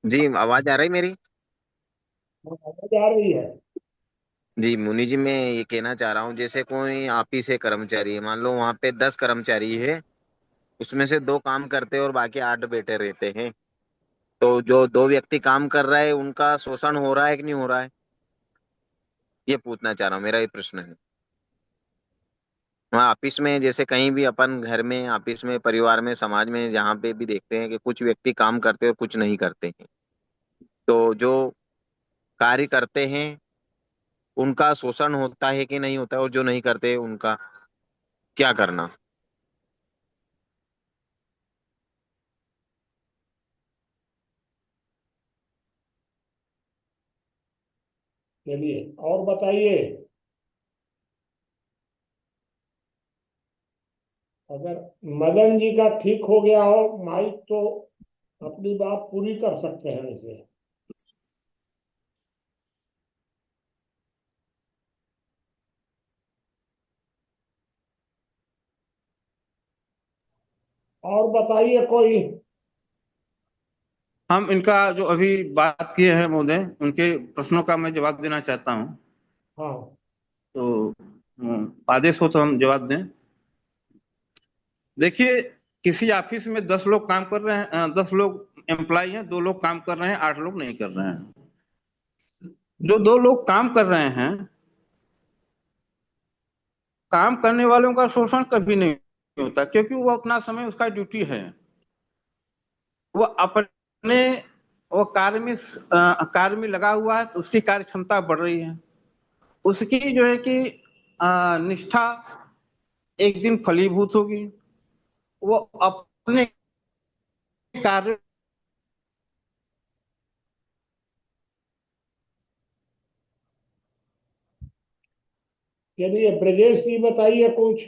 जी आवाज आ रही मेरी? आवाज आ रही है। जी मुनि जी, मैं ये कहना चाह रहा हूँ, जैसे कोई आप ही से कर्मचारी है, मान लो वहां पे 10 कर्मचारी है, उसमें से 2 काम करते हैं और बाकी 8 बैठे रहते हैं, तो जो 2 व्यक्ति काम कर रहा है उनका शोषण हो रहा है कि नहीं हो रहा है, ये पूछना चाह रहा हूँ, मेरा ये प्रश्न है। वहाँ ऑफिस में जैसे कहीं भी अपन घर में, ऑफिस में, परिवार में, समाज में, जहाँ पे भी देखते हैं कि कुछ व्यक्ति काम करते हैं और कुछ नहीं करते हैं। तो जो कार्य करते हैं उनका शोषण होता है कि नहीं होता है, और जो नहीं करते उनका क्या करना। चलिए और बताइए। अगर मदन जी का ठीक हो गया हो माइक तो अपनी बात पूरी कर सकते हैं इसे। और बताइए कोई। हम इनका जो अभी बात किए हैं महोदय, उनके प्रश्नों का मैं जवाब देना चाहता हूँ। हाँ तो आदेश हो तो हम जवाब दें। देखिए, किसी ऑफिस में 10 लोग काम कर रहे हैं, 10 लोग एम्प्लॉय हैं, 2 लोग काम कर रहे हैं, 8 लोग नहीं कर रहे हैं। जो 2 लोग काम कर रहे हैं, काम करने वालों का शोषण कभी नहीं होता, क्योंकि वो अपना समय, उसका ड्यूटी है, वो अपने वो कार्य में लगा हुआ है, तो उसकी कार्य क्षमता बढ़ रही है। उसकी जो है कि निष्ठा एक दिन फलीभूत होगी। वो अपने कार्य चलिए ब्रजेश जी बताइए कुछ।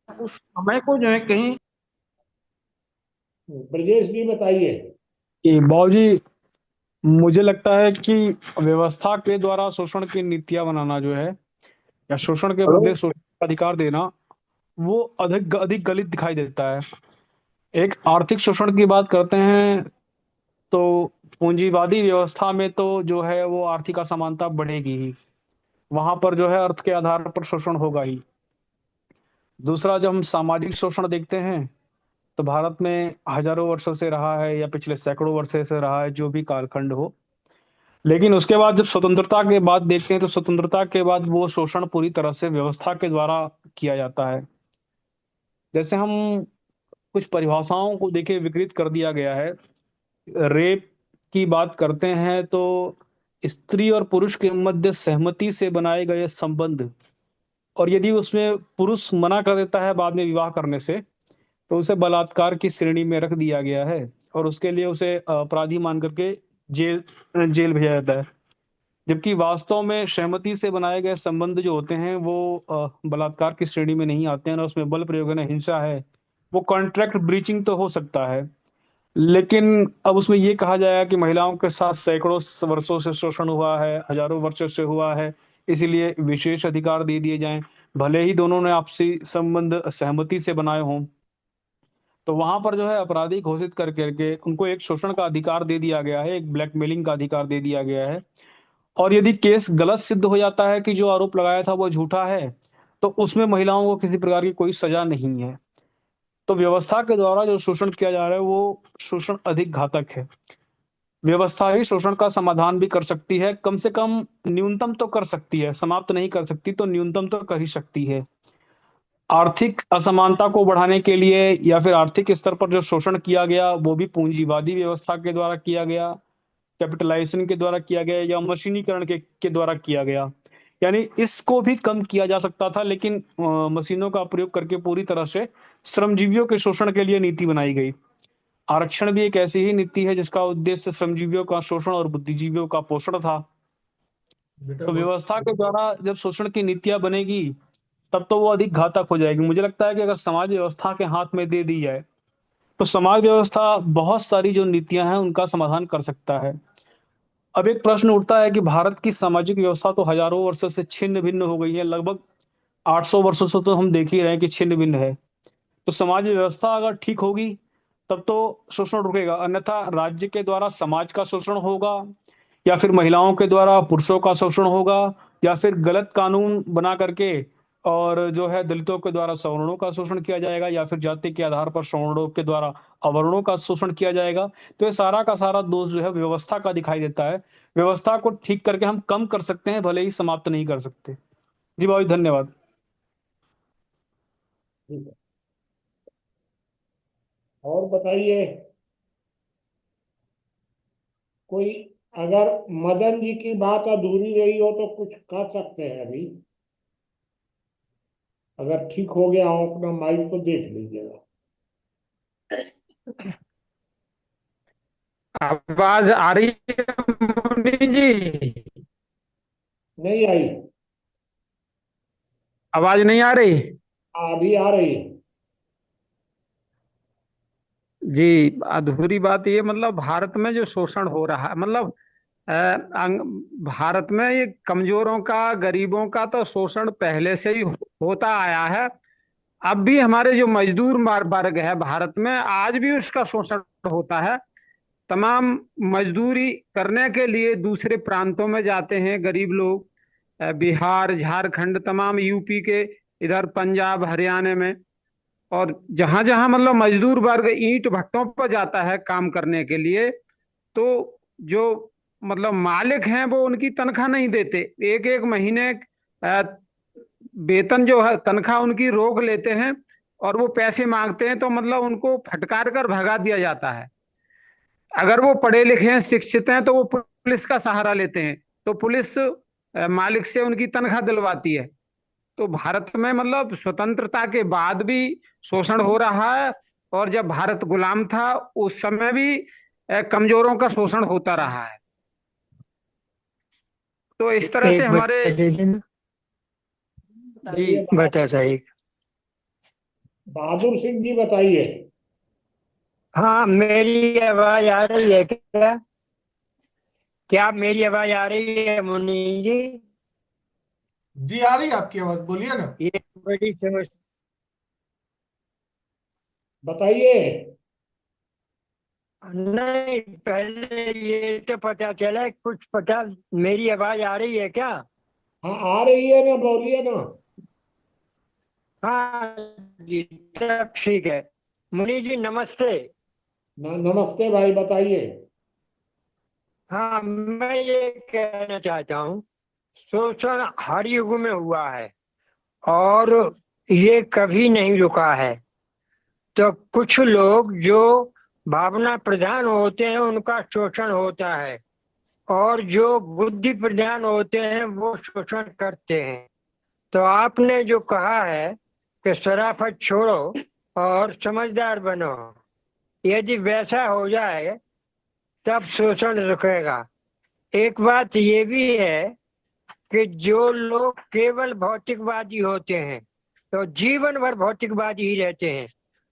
उस समय को जो है कहीं ब्रजेश जी बताइए। कि बाबूजी, मुझे लगता है कि व्यवस्था के द्वारा शोषण की नीतियां बनाना जो है, या शोषण के बदले शोषण का अधिकार देना, वो अधिक अधिक गलत दिखाई देता है। एक आर्थिक शोषण की बात करते हैं तो पूंजीवादी व्यवस्था में तो जो है वो आर्थिक असमानता बढ़ेगी ही। वहां पर जो है अर्थ के आधार पर शोषण होगा ही। दूसरा, जब हम सामाजिक शोषण देखते हैं तो भारत में हजारों वर्षों से रहा है, या पिछले सैकड़ों वर्षों से रहा है, जो भी कालखंड हो। लेकिन उसके बाद जब स्वतंत्रता के बाद देखते हैं तो स्वतंत्रता के बाद वो शोषण पूरी तरह से व्यवस्था के द्वारा किया जाता है। जैसे हम कुछ परिभाषाओं को देखें, विकृत कर दिया गया है। रेप की बात करते हैं तो स्त्री और पुरुष के मध्य सहमति से बनाए गए संबंध, और यदि उसमें पुरुष मना कर देता है बाद में विवाह करने से, तो उसे बलात्कार की श्रेणी में रख दिया गया है, और उसके लिए उसे अपराधी मान करके जेल जेल भेजा जाता है। जबकि वास्तव में सहमति से बनाए गए संबंध जो होते हैं वो बलात्कार की श्रेणी में नहीं आते हैं, ना उसमें बल प्रयोग है, ना हिंसा है। वो कॉन्ट्रैक्ट ब्रीचिंग तो हो सकता है, लेकिन अब उसमें ये कहा जाएगा कि महिलाओं के साथ सैकड़ों वर्षों से शोषण हुआ है, हजारों वर्षों से हुआ है, इसीलिए विशेष अधिकार दे दिए जाएं, भले ही दोनों ने आपसी संबंध सहमति से बनाए हों। तो वहां पर जो है अपराधी घोषित कर करके उनको एक शोषण का अधिकार दे दिया गया है, एक ब्लैकमेलिंग का अधिकार दे दिया गया है। और यदि केस गलत सिद्ध हो जाता है कि जो आरोप लगाया था वो झूठा है, तो उसमें महिलाओं को किसी प्रकार की कोई सजा नहीं है। तो व्यवस्था के द्वारा जो शोषण किया जा रहा है वो शोषण अधिक घातक है। व्यवस्था ही शोषण का समाधान भी कर सकती है, कम से कम न्यूनतम तो कर सकती है, समाप्त नहीं कर सकती तो न्यूनतम तो कर ही सकती है। आर्थिक असमानता को बढ़ाने के लिए या फिर आर्थिक स्तर पर जो शोषण किया गया वो भी पूंजीवादी व्यवस्था के द्वारा किया गया, कैपिटलाइजेशन के द्वारा किया गया, या मशीनीकरण के द्वारा किया गया। यानी इसको भी कम किया जा सकता था, लेकिन मशीनों का प्रयोग करके पूरी तरह से श्रमजीवियों के शोषण के लिए नीति बनाई गई। आरक्षण भी एक ऐसी ही नीति है जिसका उद्देश्य श्रमजीवियों का शोषण और बुद्धिजीवियों का पोषण था। तो व्यवस्था के द्वारा जब शोषण की नीतियां बनेगी तब तो वो अधिक घातक हो जाएगी। मुझे लगता है कि अगर समाज व्यवस्था के हाथ में दे दी जाए तो समाज व्यवस्था बहुत सारी जो नीतियां हैं उनका समाधान कर सकता है। अब एक प्रश्न उठता है कि भारत की सामाजिक व्यवस्था तो हजारों वर्षों से छिन्न भिन्न हो गई है, लगभग 800 वर्षों से तो हम देख ही रहे हैं कि छिन्न भिन्न है। तो समाज व्यवस्था अगर ठीक होगी तब तो शोषण रुकेगा, अन्यथा राज्य के द्वारा समाज का शोषण होगा, या फिर महिलाओं के द्वारा पुरुषों का शोषण होगा, या फिर गलत कानून बना करके और जो है दलितों के द्वारा सवर्णों का शोषण किया जाएगा, या फिर जाति के आधार पर सवर्णों के द्वारा अवर्णों का शोषण किया जाएगा। तो ये सारा का सारा दोष जो है व्यवस्था का दिखाई देता है। व्यवस्था को ठीक करके हम कम कर सकते हैं, भले ही समाप्त नहीं कर सकते। जी बाबू, धन्यवाद। ठीक है, और बताइए कोई, अगर मदन जी की बात अधूरी रही हो तो कुछ कह सकते हैं अभी। अगर ठीक हो गया हो अपना माइक को देख लीजिएगा। आवाज आ रही है मुनि जी? नहीं आई? आवाज नहीं आ रही? अभी आ रही है। जी, अधूरी बात ये, मतलब भारत में जो शोषण हो रहा है, मतलब भारत में ये कमजोरों का, गरीबों का तो शोषण पहले से ही होता आया है। अब भी हमारे जो मजदूर वर्ग है भारत में, आज भी उसका शोषण होता है। तमाम मजदूरी करने के लिए दूसरे प्रांतों में जाते हैं गरीब लोग, बिहार, झारखंड, तमाम यूपी के इधर, पंजाब, हरियाणा में। और जहां जहां मतलब मजदूर वर्ग ईंट भट्टों पर जाता है काम करने के लिए, तो जो मतलब मालिक हैं वो उनकी तनख्वाह नहीं देते। एक एक महीने वेतन जो है, तनख्वाह उनकी रोक लेते हैं, और वो पैसे मांगते हैं तो मतलब उनको फटकार कर भगा दिया जाता है। अगर वो पढ़े लिखे हैं, शिक्षित हैं, तो वो पुलिस का सहारा लेते हैं, तो पुलिस मालिक से उनकी तनख्वाह दिलवाती है। तो भारत में मतलब स्वतंत्रता के बाद भी शोषण हो रहा है, और जब भारत गुलाम था उस समय भी कमजोरों का शोषण होता रहा है। तो इस तरह से एक हमारे, बता दीजिए ना, जी, बताइए बता सही। बहादुर सिंह जी बताइए। हाँ, मेरी आवाज आ रही है क्या? क्या मेरी आवाज आ रही है मुनि जी? जी आ रही है आपकी आवाज, बोलिए ना। ये बड़ी समस्या। बताइए। नहीं, पहले ये तो पता चला, कुछ पता, मेरी आवाज आ रही है क्या? हाँ आ रही है ना, बोलिए ना। हाँ जी, सब ठीक है। मुनि जी नमस्ते। नमस्ते भाई, बताइए। हाँ, मैं ये कहना चाहता हूँ, शोषण हर युग में हुआ है और ये कभी नहीं रुका है। तो कुछ लोग जो भावना प्रधान होते हैं उनका शोषण होता है, और जो बुद्धि प्रधान होते हैं वो शोषण करते हैं। तो आपने जो कहा है कि शराफत छोड़ो और समझदार बनो, यदि वैसा हो जाए तब शोषण रुकेगा। एक बात ये भी है कि जो लोग केवल भौतिकवादी होते हैं तो जीवन भर भौतिकवादी ही रहते हैं।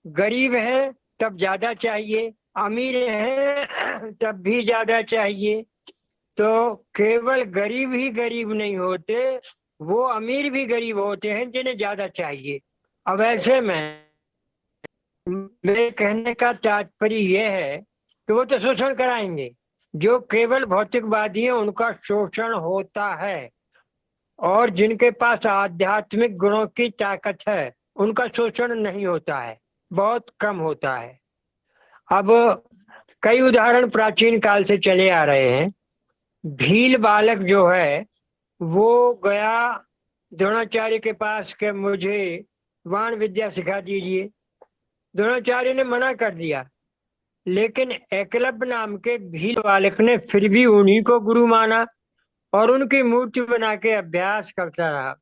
गरीब है तब ज्यादा चाहिए, अमीर है तब भी ज्यादा चाहिए। तो केवल गरीब ही गरीब नहीं होते, वो अमीर भी गरीब होते हैं जिन्हें ज्यादा चाहिए। अब ऐसे में मेरे कहने का तात्पर्य यह है कि वो तो शोषण कराएंगे। जो केवल भौतिकवादी हैं उनका शोषण होता है, और जिनके पास आध्यात्मिक गुणों की ताकत है उनका शोषण नहीं होता है, बहुत कम होता है। अब कई उदाहरण प्राचीन काल से चले आ रहे हैं। भील बालक जो है वो गया द्रोणाचार्य के पास कि मुझे वाण विद्या सिखा दीजिए। द्रोणाचार्य ने मना कर दिया, लेकिन एकलव्य नाम के भील बालक ने फिर भी उन्हीं को गुरु माना और उनकी मूर्ति बना के अभ्यास करता रहा,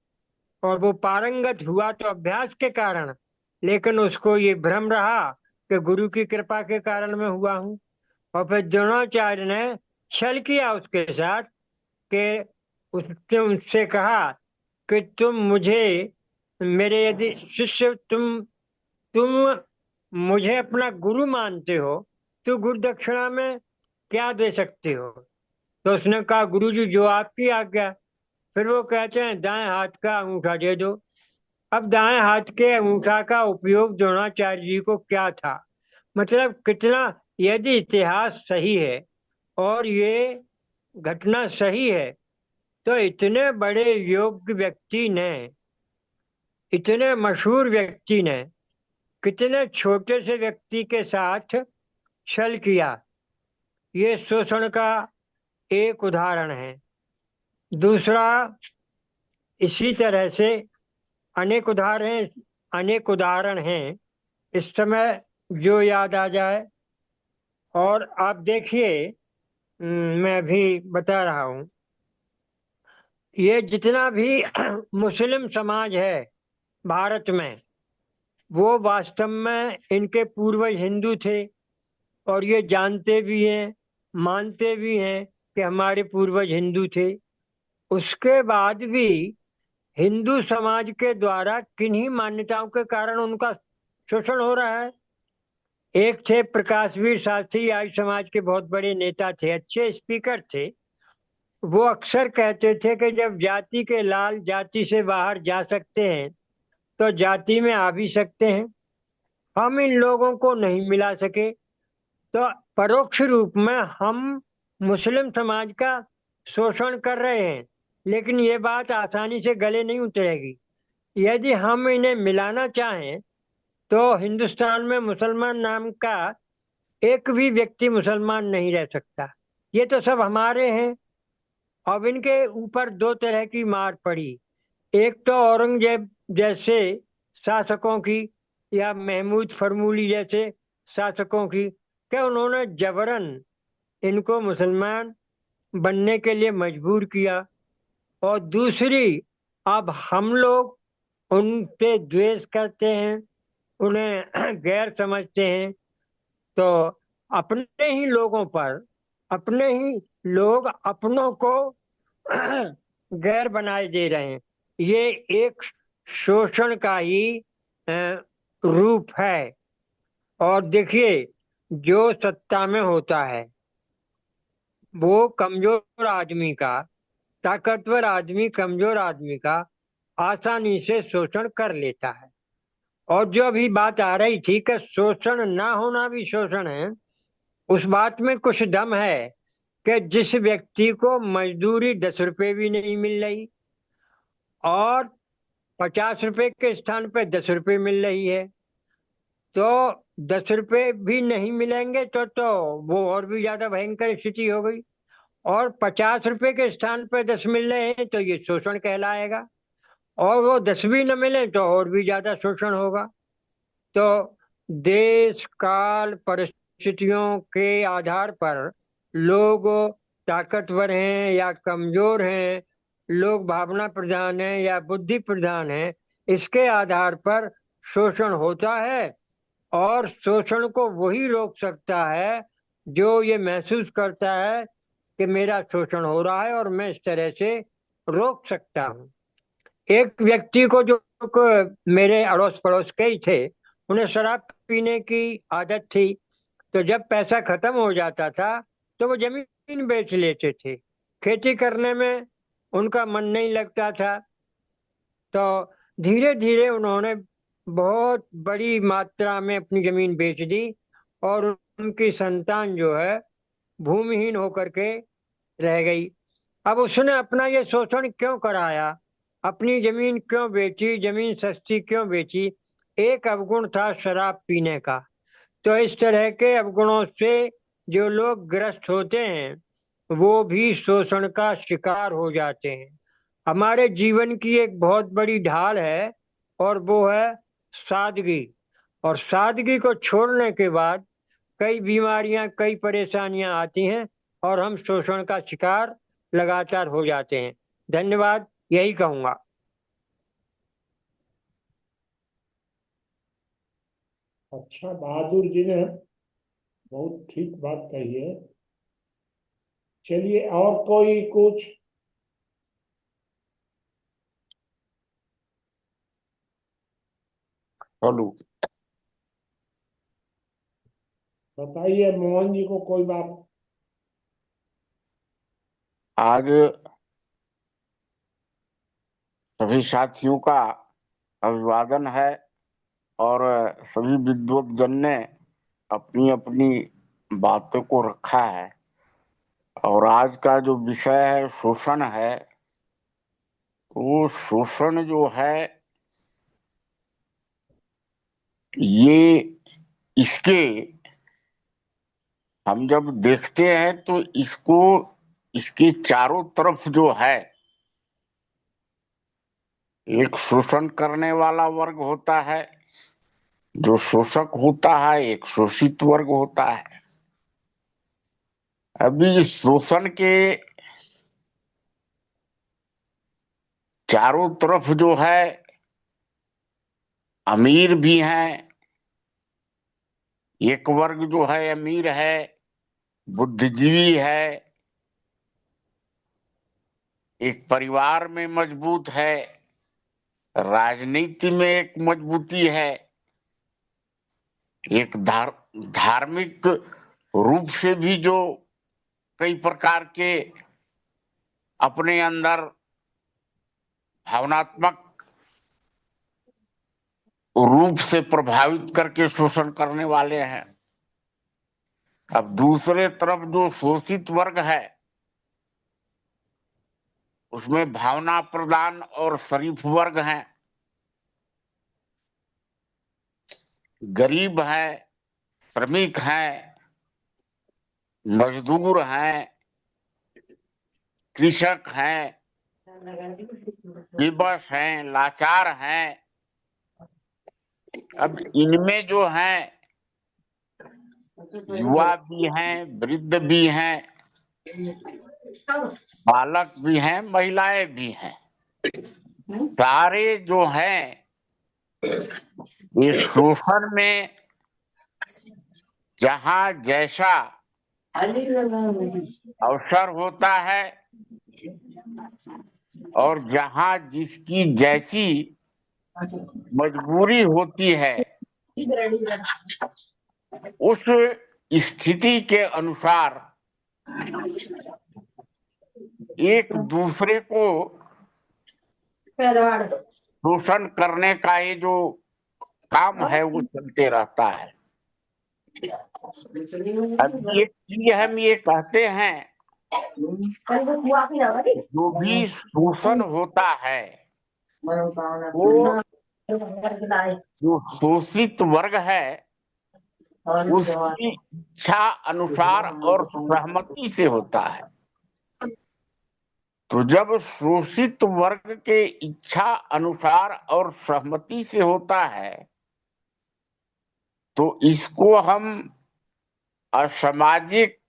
और वो पारंगत हुआ तो अभ्यास के कारण, लेकिन उसको ये भ्रम रहा कि गुरु की कृपा के कारण मैं हुआ हूँ। और फिर द्रोणाचार्य ने छल किया उसके साथ कि उसने उनसे कहा कि तुम मुझे, मेरे यदि शिष्य, तुम मुझे अपना गुरु मानते हो तो गुरु दक्षिणा में क्या दे सकते हो? तो उसने कहा गुरु जी जो आपकी आज्ञा। फिर वो कहते हैं दाएं हाथ का अंगूठा दे दो। अब दाएं हाथ के अंगूठा का उपयोग द्रोणाचार्य जी को क्या था? मतलब कितना, यदि इतिहास सही है और ये घटना सही है, तो इतने बड़े योग्य व्यक्ति ने, इतने मशहूर व्यक्ति ने कितने छोटे से व्यक्ति के साथ छल किया। ये शोषण का एक उदाहरण है। दूसरा, इसी तरह से अनेक उदाहरण हैं अनेक उदाहरण हैं इस समय जो याद आ जाए। और आप देखिए, मैं भी बता रहा हूँ, ये जितना भी मुस्लिम समाज है भारत में, वो वास्तव में इनके पूर्वज हिंदू थे, और ये जानते भी हैं, मानते भी हैं कि हमारे पूर्वज हिंदू थे। उसके बाद भी हिंदू समाज के द्वारा किन्हीं मान्यताओं के कारण उनका शोषण हो रहा है। एक थे प्रकाशवीर शास्त्री, आर्य समाज के बहुत बड़े नेता थे, अच्छे स्पीकर थे। वो अक्सर कहते थे कि जब जाति के लाल जाति से बाहर जा सकते हैं तो जाति में आ भी सकते हैं। हम इन लोगों को नहीं मिला सके तो परोक्ष रूप में हम मुस्लिम समाज का शोषण कर रहे हैं। लेकिन ये बात आसानी से गले नहीं उतरेगी। यदि हम इन्हें मिलाना चाहें तो हिंदुस्तान में मुसलमान नाम का एक भी व्यक्ति मुसलमान नहीं रह सकता। ये तो सब हमारे हैं। अब इनके ऊपर दो तरह की मार पड़ी। एक तो औरंगजेब जैसे शासकों की, या महमूद फरमूली जैसे शासकों की, कि उन्होंने जबरन इनको मुसलमान बनने के लिए मजबूर किया। और दूसरी, अब हम लोग उन पे द्वेष करते हैं, उन्हें गैर समझते हैं, तो अपने ही लोगों पर, अपने ही लोग अपनों को गैर बनाए दे रहे हैं। ये एक शोषण का ही रूप है। और देखिए, जो सत्ता में होता है वो कमजोर आदमी का, ताकतवर आदमी कमजोर आदमी का आसानी से शोषण कर लेता है। और जो अभी बात आ रही थी कि शोषण ना होना भी शोषण है, उस बात में कुछ दम है कि जिस व्यक्ति को मजदूरी 10 रुपए भी नहीं मिल रही और 50 रुपए के स्थान पे 10 रुपए मिल रही है, तो 10 रुपए भी नहीं मिलेंगे तो वो और भी ज्यादा भयंकर स्थिति हो गई। और 50 रुपए के स्थान पर 10 मिल रहे हैं तो ये शोषण कहलाएगा। और वो 10 भी न मिले तो और भी ज्यादा शोषण होगा। तो देश काल परिस्थितियों के आधार पर लोग ताकतवर हैं या कमजोर हैं, लोग भावना प्रधान हैं या बुद्धि प्रधान हैं, इसके आधार पर शोषण होता है। और शोषण को वही रोक सकता है जो ये महसूस करता है कि मेरा शोषण हो रहा है और मैं इस तरह से रोक सकता हूँ। एक व्यक्ति को जो मेरे अड़ोस पड़ोस के ही थे, उन्हें शराब पीने की आदत थी। तो जब पैसा खत्म हो जाता था तो वो जमीन बेच लेते थे। खेती करने में उनका मन नहीं लगता था। तो धीरे धीरे उन्होंने बहुत बड़ी मात्रा में अपनी जमीन बेच दी और उनकी संतान जो है भूमिहीन होकर के रह गई। अब उसने अपना ये शोषण क्यों कराया, अपनी जमीन क्यों बेची, जमीन सस्ती क्यों बेची? एक अवगुण था शराब पीने का। तो इस तरह के अवगुणों से जो लोग ग्रस्त होते हैं वो भी शोषण का शिकार हो जाते हैं। हमारे जीवन की एक बहुत बड़ी ढाल है और वो है सादगी। और सादगी को छोड़ने के बाद कई बीमारियां, कई परेशानियां आती हैं और हम शोषण का शिकार लगातार हो जाते हैं। धन्यवाद, यही कहूंगा। अच्छा, बहादुर जी ने बहुत ठीक बात कही है। चलिए, और कोई कुछ? हेलो, बताइए मोहन जी को कोई बात। आज सभी साथियों का अभिवादन है और सभी विद्वत जन ने अपनी अपनी बातों को रखा है। और आज का जो विषय है शोषण है, वो शोषण जो है ये इसके हम जब देखते हैं तो इसके चारों तरफ जो है एक शोषण करने वाला वर्ग होता है, जो शोषक होता है, एक शोषित वर्ग होता है। अभी शोषण के चारों तरफ जो है अमीर भी हैं, एक वर्ग जो है अमीर है, बुद्धिजीवी है, एक परिवार में मजबूत है, राजनीति में एक मजबूती है, एक धार्मिक रूप से भी जो कई प्रकार के अपने अंदर भावनात्मक रूप से प्रभावित करके शोषण करने वाले हैं। अब दूसरे तरफ जो शोषित वर्ग है उसमें भावना प्रधान और शरीफ वर्ग हैं, गरीब हैं, श्रमिक हैं, मजदूर हैं, कृषक हैं, विवश हैं, लाचार हैं। अब इनमें जो हैं युवा भी हैं, वृद्ध भी हैं, बालक भी हैं, महिलाएं भी हैं। सारे जो हैं ये शोषण में जहां जैसा अवसर होता है और जहां जिसकी जैसी मजबूरी होती है उस स्थिति के अनुसार एक दूसरे को शोषण करने का ये जो काम है वो चलते रहता है। अब एक चीज हम ये कहते हैं, जो भी शोषण होता है वो जो शोषित वर्ग है उसकी इच्छा अनुसार और सहमति से होता है। तो जब शोषित वर्ग के इच्छा अनुसार और सहमति से होता है तो इसको हम असामाजिक,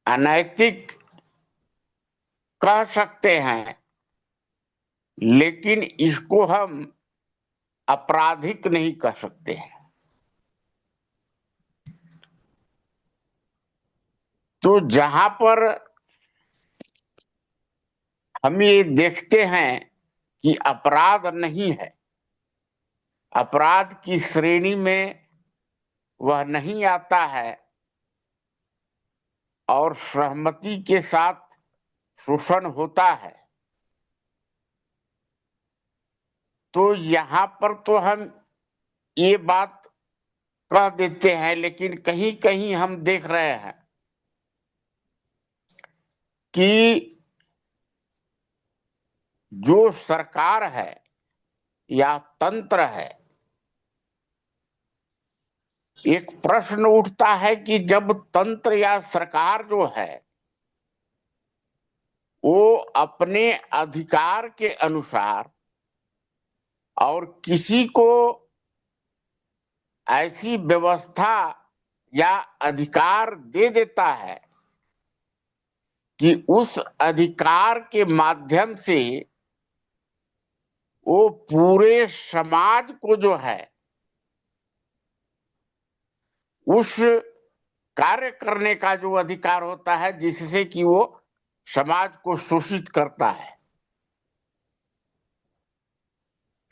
अनैतिक कह सकते हैं, लेकिन इसको हम आपराधिक नहीं कह सकते हैं। तो जहां पर हम ये देखते हैं कि अपराध नहीं है, अपराध की श्रेणी में वह नहीं आता है और सहमति के साथ शोषण होता है, तो यहाँ पर तो हम ये बात कह देते हैं, लेकिन कहीं कहीं हम देख रहे हैं कि जो सरकार है या तंत्र है, एक प्रश्न उठता है कि जब तंत्र या सरकार जो है वो अपने अधिकार के अनुसार और किसी को ऐसी व्यवस्था या अधिकार दे देता है कि उस अधिकार के माध्यम से वो पूरे समाज को जो है उस कार्य करने का जो अधिकार होता है जिससे कि वो समाज को शोषित करता है।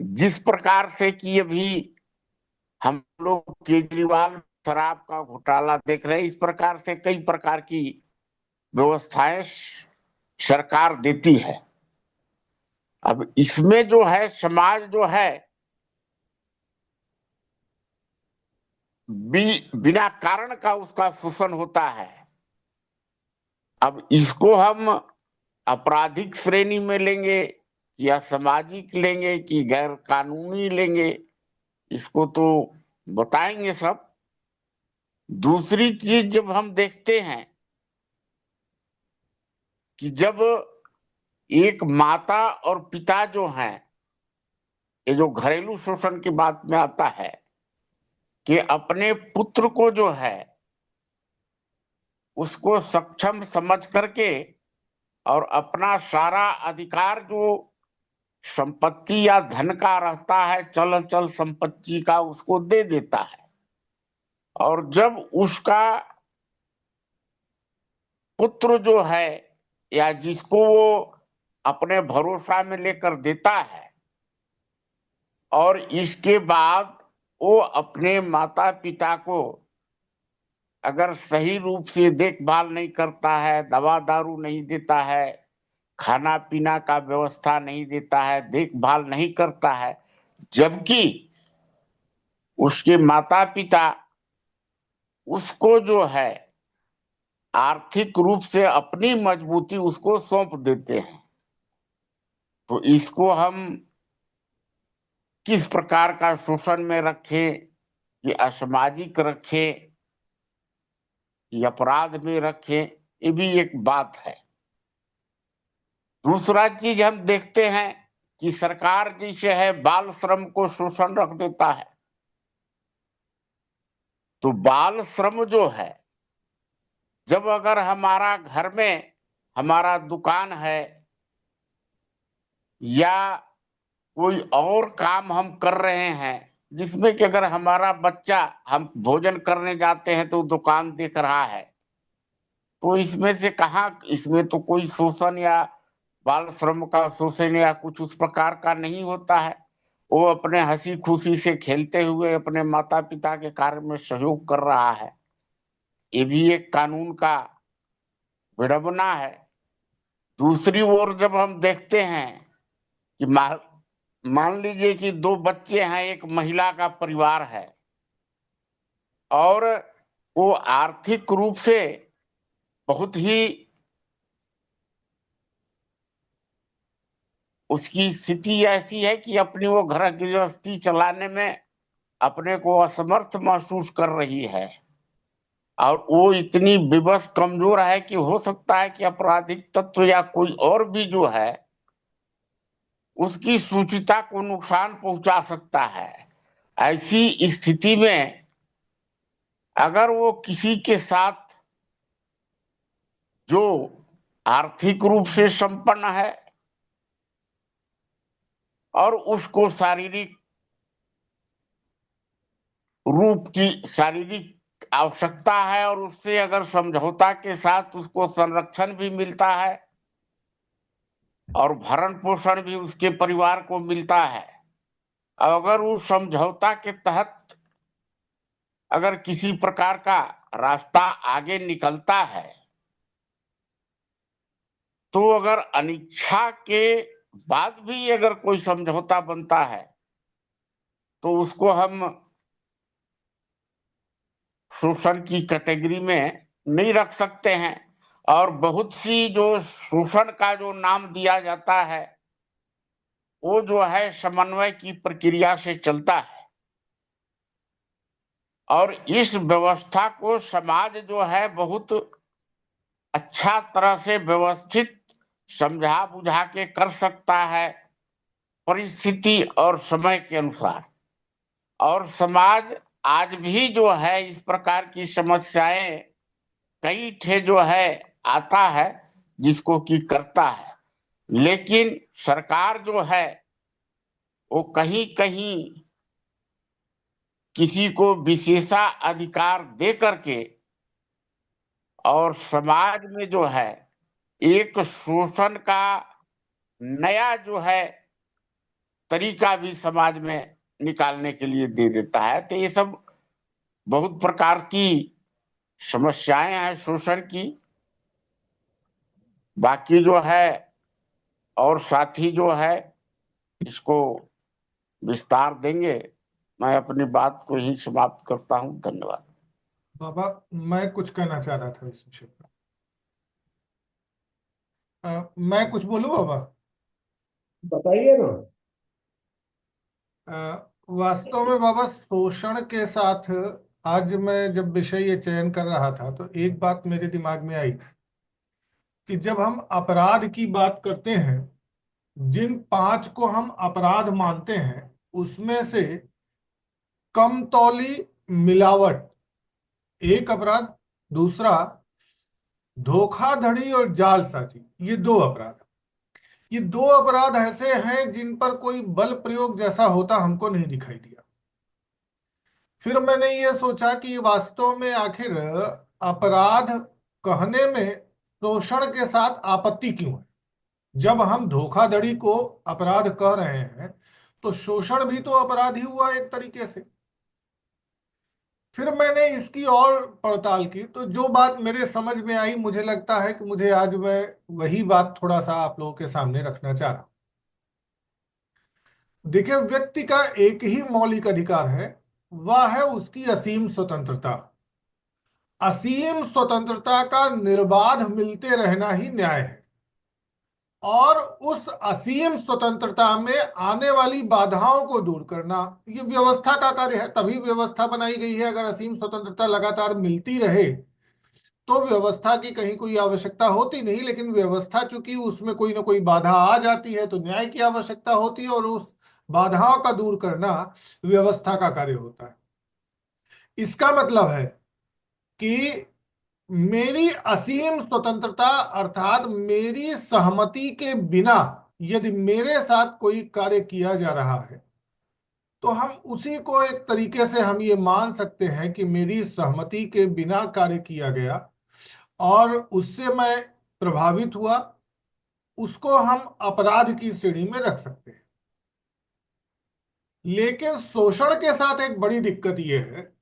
जिस प्रकार से कि अभी हम लोग केजरीवाल शराब का घोटाला देख रहे हैं, इस प्रकार से कई प्रकार की व्यवस्थाएं सरकार देती है। अब इसमें जो है समाज जो है बिना कारण का उसका शोषण होता है। अब इसको हम आपराधिक श्रेणी में लेंगे या सामाजिक लेंगे कि गैर कानूनी लेंगे, इसको तो बताएंगे सब। दूसरी चीज जब हम देखते हैं कि जब एक माता और पिता जो हैं ये जो घरेलू शोषण की बात में आता है कि अपने पुत्र को जो है उसको सक्षम समझ करके और अपना सारा अधिकार जो संपत्ति या धन का रहता है, चल अचल संपत्ति का, उसको दे देता है। और जब उसका पुत्र जो है या जिसको वो अपने भरोसा में लेकर देता है और इसके बाद वो अपने माता पिता को अगर सही रूप से देखभाल नहीं करता है, दवा दारू नहीं देता है, खाना पीना का व्यवस्था नहीं देता है, देखभाल नहीं करता है, जबकि उसके माता पिता उसको जो है आर्थिक रूप से अपनी मजबूती उसको सौंप देते हैं, तो इसको हम किस प्रकार का शोषण में रखें, कि असामाजिक रखें, कि अपराध में रखें, ये भी एक बात है। दूसरा चीज हम देखते हैं कि सरकार जैसे है बाल श्रम को शोषण रख देता है। तो बाल श्रम जो है, जब अगर हमारा घर में हमारा दुकान है या कोई और काम हम कर रहे हैं जिसमें कि अगर हमारा बच्चा, हम भोजन करने जाते हैं तो दुकान देख रहा है, तो इसमें से कहाँ, इसमें तो कोई शोषण या बाल श्रम का शोषण या कुछ उस प्रकार का नहीं होता है। वो अपने हंसी खुशी से खेलते हुए अपने माता पिता के कार्य में सहयोग कर रहा है। ये भी एक कानून का विडंबना है। दूसरी ओर जब हम देखते हैं कि मान लीजिए कि 2 बच्चे हैं, एक महिला का परिवार है और वो आर्थिक रूप से बहुत ही उसकी स्थिति ऐसी है कि अपनी वो घर गृहस्थी चलाने में अपने को असमर्थ महसूस कर रही है और वो इतनी विवश कमजोर है कि हो सकता है कि आपराधिक तत्व या कोई और भी जो है उसकी सुचिता को नुकसान पहुंचा सकता है। ऐसी स्थिति में अगर वो किसी के साथ जो आर्थिक रूप से संपन्न है और उसको शारीरिक रूप की शारीरिक आवश्यकता है और उससे अगर समझौता के साथ उसको संरक्षण भी मिलता है और भरण पोषण भी उसके परिवार को मिलता है, अगर उस समझौता के तहत अगर किसी प्रकार का रास्ता आगे निकलता है, तो अगर अनिच्छा के बाद भी अगर कोई समझौता बनता है तो उसको हम शोषण की कैटेगरी में नहीं रख सकते हैं। और बहुत सी जो शोषण का जो नाम दिया जाता है वो जो है समन्वय की प्रक्रिया से चलता है और इस व्यवस्था को समाज जो है बहुत अच्छा तरह से व्यवस्थित समझा बुझा के कर सकता है परिस्थिति और समय के अनुसार। और समाज आज भी जो है इस प्रकार की समस्याएं कई ठे जो है आता है जिसको कि करता है, लेकिन सरकार जो है वो कहीं कहीं किसी को विशेषा अधिकार दे करके और समाज में जो है एक शोषण का नया जो है तरीका भी समाज में निकालने के लिए दे देता है। तो ये सब बहुत प्रकार की समस्याएं हैं शोषण की। बाकी जो है और साथी जो है इसको विस्तार देंगे। मैं अपनी बात को ही समाप्त करता हूं। धन्यवाद। बाबा, मैं कुछ कहना चाह रहा था इस विषय पर। मैं कुछ बोलूं बाबा? बताइए ना। वास्तव में बाबा, शोषण के साथ आज मैं जब विषय ये चयन कर रहा था तो एक बात मेरे दिमाग में आई कि जब हम अपराध की बात करते हैं, जिन 5 को हम अपराध मानते हैं उसमें से कमतौली मिलावट एक अपराध, दूसरा धोखाधड़ी और जालसाजी, ये दो अपराध। ये दो अपराध ऐसे हैं जिन पर कोई बल प्रयोग जैसा होता हमको नहीं दिखाई दिया। फिर मैंने ये सोचा कि वास्तव में आखिर अपराध कहने में शोषण के साथ आपत्ति क्यों है। जब हम धोखाधड़ी को अपराध कह रहे हैं तो शोषण भी तो अपराध ही हुआ एक तरीके से। फिर मैंने इसकी और पड़ताल की तो जो बात मेरे समझ में आई, मुझे लगता है कि मुझे आज मैं वही बात थोड़ा सा आप लोगों के सामने रखना चाह रहा हूं। देखिए, व्यक्ति का एक ही मौलिक अधिकार है, वह है उसकी असीम स्वतंत्रता। असीम स्वतंत्रता का निर्बाध मिलते रहना ही न्याय है। और उस असीम स्वतंत्रता में आने वाली बाधाओं को दूर करना ये व्यवस्था का कार्य है। तभी व्यवस्था बनाई गई है। अगर असीम स्वतंत्रता लगातार मिलती रहे तो व्यवस्था की कहीं कोई आवश्यकता होती नहीं, लेकिन व्यवस्था चूंकि उसमें कोई ना कोई बाधा आ जाती है तो न्याय की आवश्यकता होती है, और उस बाधाओं का दूर करना व्यवस्था का कार्य होता है। इसका मतलब है कि मेरी असीम स्वतंत्रता अर्थात मेरी सहमति के बिना यदि मेरे साथ कोई कार्य किया जा रहा है तो हम उसी को एक तरीके से हम ये मान सकते हैं कि मेरी सहमति के बिना कार्य किया गया और उससे मैं प्रभावित हुआ, उसको हम अपराध की श्रेणी में रख सकते हैं। लेकिन शोषण के साथ एक बड़ी दिक्कत यह है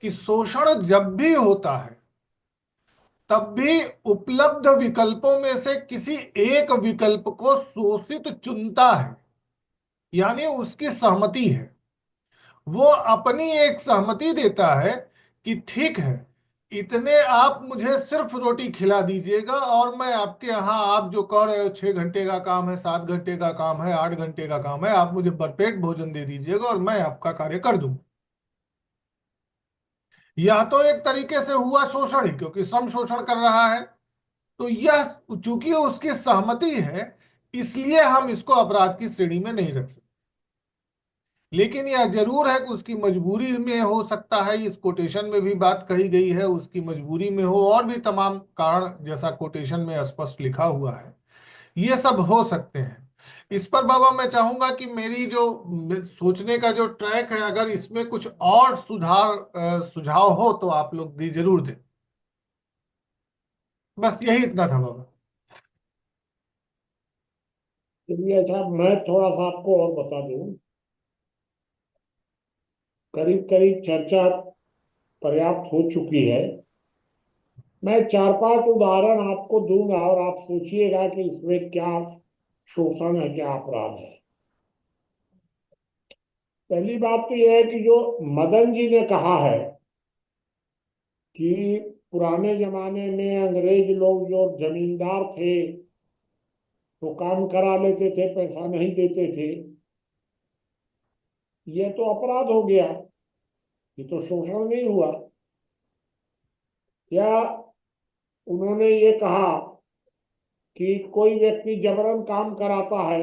कि शोषण जब भी होता है तब भी उपलब्ध विकल्पों में से किसी एक विकल्प को शोषित चुनता है, यानी उसकी सहमति है। वो अपनी एक सहमति देता है कि ठीक है, इतने आप मुझे सिर्फ रोटी खिला दीजिएगा और मैं आपके यहाँ, आप जो कह रहे हो 6 घंटे का काम है, 7 घंटे का काम है, 8 घंटे का काम है, आप मुझे भरपेट भोजन दे दीजिएगा और मैं आपका कार्य कर दूंगा। यह तो एक तरीके से हुआ शोषण ही, क्योंकि श्रम शोषण कर रहा है। तो यह चूंकि उसकी सहमति है इसलिए हम इसको अपराध की श्रेणी में नहीं रख सकते। लेकिन यह जरूर है कि उसकी मजबूरी में हो सकता है, इस कोटेशन में भी बात कही गई है, उसकी मजबूरी में हो, और भी तमाम कारण जैसा कोटेशन में स्पष्ट लिखा हुआ है, ये सब हो सकते हैं। इस पर बाबा मैं चाहूंगा कि मेरी जो सोचने का जो ट्रैक है, अगर इसमें कुछ और सुझाव हो तो आप लोग दी जरूर दें। बस यही इतना था बाबा। चलिए साहब, मैं थोड़ा सा आपको और बता दूं। करीब करीब चर्चा पर्याप्त हो चुकी है। मैं 4-5 उदाहरण आपको दूंगा और आप सोचिएगा कि इसमें क्या शोषण है, क्या अपराध है। पहली बात तो यह है कि जो मदन जी ने कहा है कि पुराने जमाने में अंग्रेज लोग जो जमींदार थे तो काम करा लेते थे, पैसा नहीं देते थे, ये तो अपराध हो गया, ये तो शोषण नहीं हुआ। या उन्होंने ये कहा कि कोई व्यक्ति जबरन काम कराता है,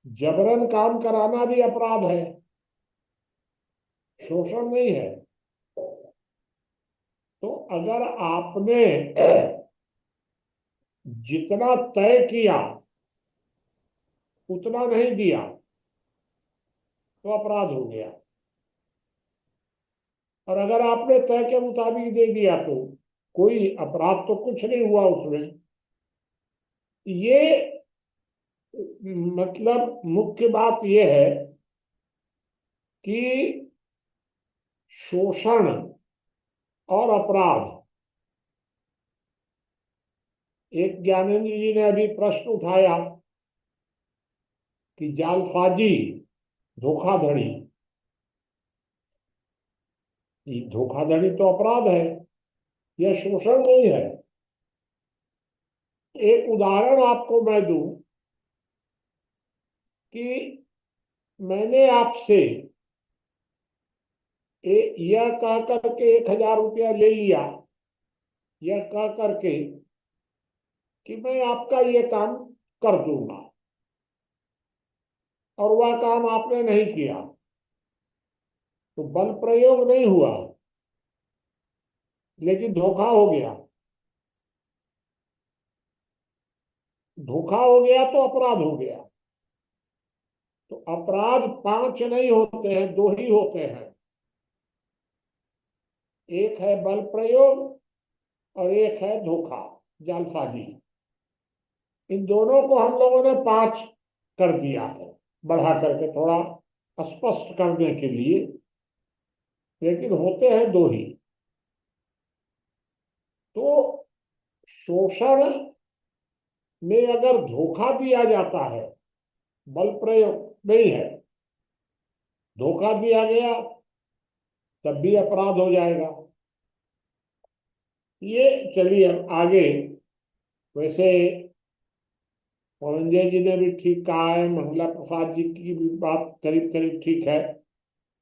जबरन काम कराना भी अपराध है, शोषण नहीं है। तो अगर आपने जितना तय किया उतना नहीं दिया तो अपराध हो गया, और अगर आपने तय के मुताबिक दे दिया तो कोई अपराध तो कुछ नहीं हुआ उसमें। ये मतलब मुख्य बात यह है कि शोषण और अपराध, एक ज्ञानेंद्र जी ने अभी प्रश्न उठाया कि जालसाजी, धोखाधड़ी, धोखाधड़ी तो अपराध है, यह शोषण नहीं है। एक उदाहरण आपको मैं दूं कि मैंने आपसे यह कह करके 1,000 रुपया ले लिया, यह कह करके कि मैं आपका ये काम कर दूंगा, और वह काम आपने नहीं किया, तो बल प्रयोग नहीं हुआ, लेकिन धोखा हो गया। धोखा हो गया तो अपराध हो गया। तो अपराध 5 नहीं होते हैं, 2 ही होते हैं। एक है बल प्रयोग और एक है धोखा, जालसाजी। इन दोनों को हम लोगों ने 5 कर दिया है, बढ़ा करके थोड़ा स्पष्ट करने के लिए, लेकिन होते हैं 2 ही। तो शोषण में अगर धोखा दिया जाता है, बल प्रयोग नहीं है, धोखा दिया गया, तब भी अपराध हो जाएगा। ये चलिए अब आगे। वैसे पवनजय जी ने भी ठीक कहा है, मंगला प्रसाद जी की भी बात करीब करीब ठीक है।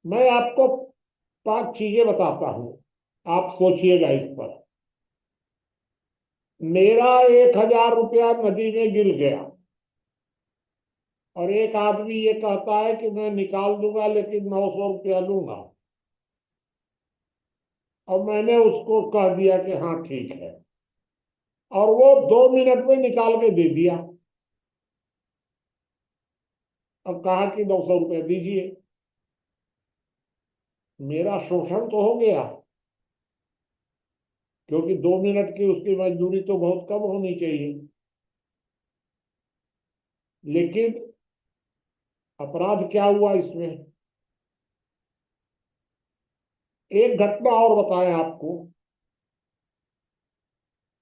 मैं आपको 5 चीजें बताता हूं, आप सोचिएगा इस पर। मेरा 1000 रुपया नदी में गिर गया और एक आदमी ये कहता है कि मैं निकाल दूंगा लेकिन 900 रुपया लूंगा, और मैंने उसको कह दिया कि हाँ ठीक है, और वो 2 मिनट में निकाल के दे दिया। अब कहा कि 900 रुपया दीजिए। मेरा शोषण तो हो गया, क्योंकि 2 मिनट की उसकी मजदूरी तो बहुत कम होनी चाहिए। लेकिन अपराध क्या हुआ इसमें? एक घटना और बताएं आपको।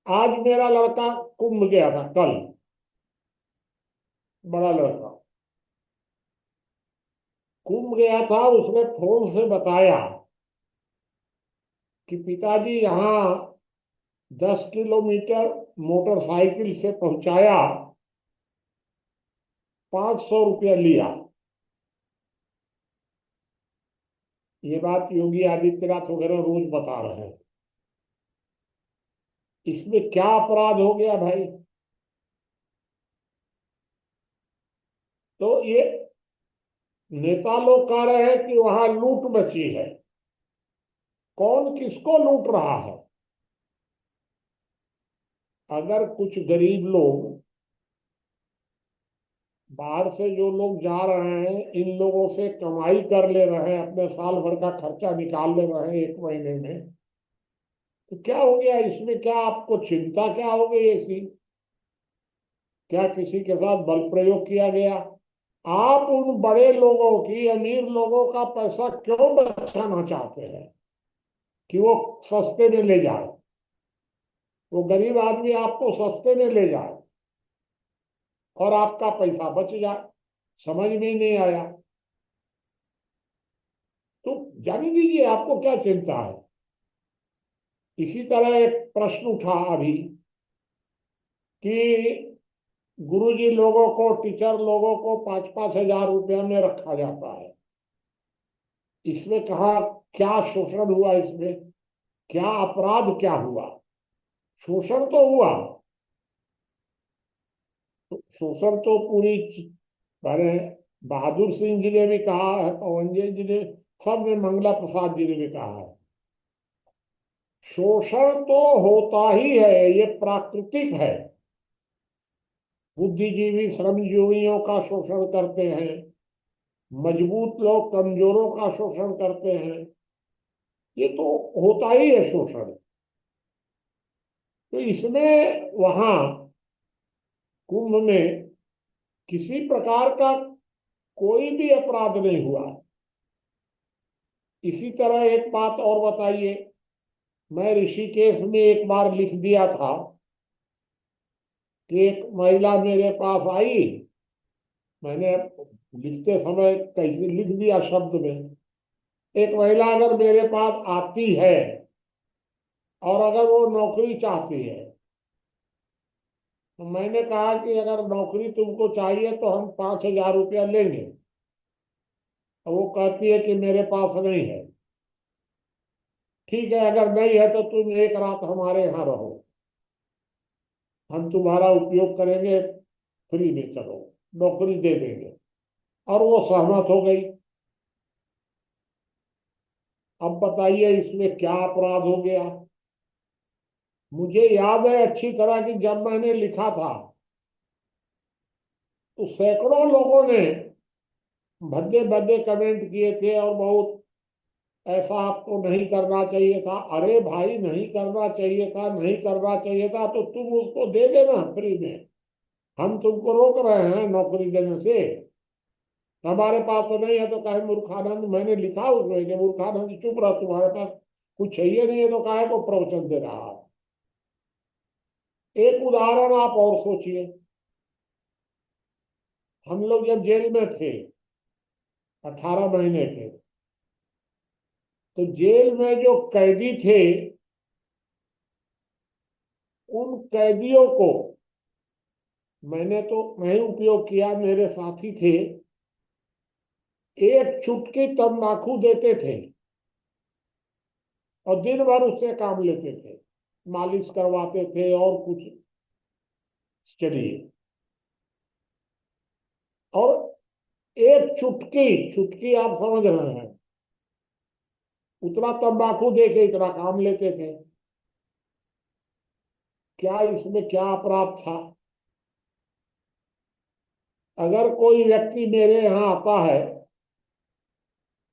आज मेरा लड़का कुंभ गया था, कल, बड़ा लड़का कुंभ गया था। उसने फोन से बताया कि पिताजी यहाँ 10 किलोमीटर मोटरसाइकिल से पहुंचाया, 500 रुपया लिया। ये बात योगी आदित्यनाथ वगैरह रोज बता रहे हैं। इसमें क्या अपराध हो गया भाई? तो ये नेता लोग कह रहे हैं कि वहां लूट मची है। कौन किसको लूट रहा है? अगर कुछ गरीब लोग, बाहर से जो लोग जा रहे हैं, इन लोगों से कमाई कर ले रहे हैं, अपने साल भर का खर्चा निकाल ले रहे हैं 1 महीने में, तो क्या हो गया इसमें? क्या आपको चिंता क्या हो गई ऐसी? क्या किसी के साथ बल प्रयोग किया गया? आप उन बड़े लोगों की, अमीर लोगों का पैसा क्यों बचाना चाहते हैं कि वो सस्ते में ले जाए? वो गरीब आदमी आपको सस्ते में ले जाए और आपका पैसा बच जाए। समझ में ही नहीं आया। तो जाने दीजिए, आपको क्या चिंता है? इसी तरह एक प्रश्न उठा अभी कि गुरुजी लोगों को, टीचर लोगों को 5-5 हजार रुपया में रखा जाता है। इसमें कहा क्या शोषण हुआ? इसमें क्या अपराध क्या हुआ? शोषण तो हुआ। तो शोषण तो पूरी अरे बहादुर सिंह जी ने भी कहा है, पवनजय जी ने, सब ने, मंगला प्रसाद जी ने भी कहा है, शोषण तो होता ही है, ये प्राकृतिक है। बुद्धिजीवी श्रमजीवियों का शोषण करते हैं, मजबूत लोग कमजोरों का शोषण करते हैं, ये तो होता ही है शोषण। तो इसमें वहां कुंभ में किसी प्रकार का कोई भी अपराध नहीं हुआ। इसी तरह एक बात और बताइए, मैं ऋषिकेश में एक बार लिख दिया था कि एक महिला मेरे पास आई, मैंने लिखते समय कैसे लिख दिया शब्द में, एक महिला अगर मेरे पास आती है और अगर वो नौकरी चाहती है, तो मैंने कहा कि अगर नौकरी तुमको चाहिए तो हम 5,000 रुपया लेंगे। और वो कहती है कि मेरे पास नहीं है। ठीक है, अगर नहीं है तो तुम एक रात हमारे यहाँ रहो, हम तुम्हारा उपयोग करेंगे, फ्री में, चलो नौकरी दे देंगे। और वो सहमत हो गई। अब बताइए इसमें क्या अपराध हो गया? मुझे याद है अच्छी तरह कि जब मैंने लिखा था तो सैकड़ों लोगों ने भद्दे भद्दे कमेंट किए थे और बहुत ऐसा आपको नहीं करना चाहिए था। अरे भाई, नहीं करना चाहिए था, नहीं करना चाहिए था तो तुम उसको दे देना फ्री में। हम तुमको रोक रहे हैं नौकरी देने से? हमारे पास तो नहीं है तो कहे मूर्खानंद, मैंने लिखा उसमें कि मूर्खानंद चुप रहा, तुम्हारे पास कुछ चाहिए नहीं है तो काहे को प्रवचन दे रहा है। एक उदाहरण आप और सोचिए। हम लोग जब जेल में थे 18 महीने के, तो जेल में जो कैदी थे उन कैदियों को मैंने तो नहीं उपयोग किया, मेरे साथी थे, एक चुटकी तंबाकू देते थे और दिन भर उससे काम लेते थे, मालिश करवाते थे और कुछ। चलिए, और एक चुटकी चुटकी आप समझ रहे हैं, उतना तंबाकू दे के इतना काम लेते थे। क्या इसमें क्या अपराध था? अगर कोई व्यक्ति मेरे यहाँ आता है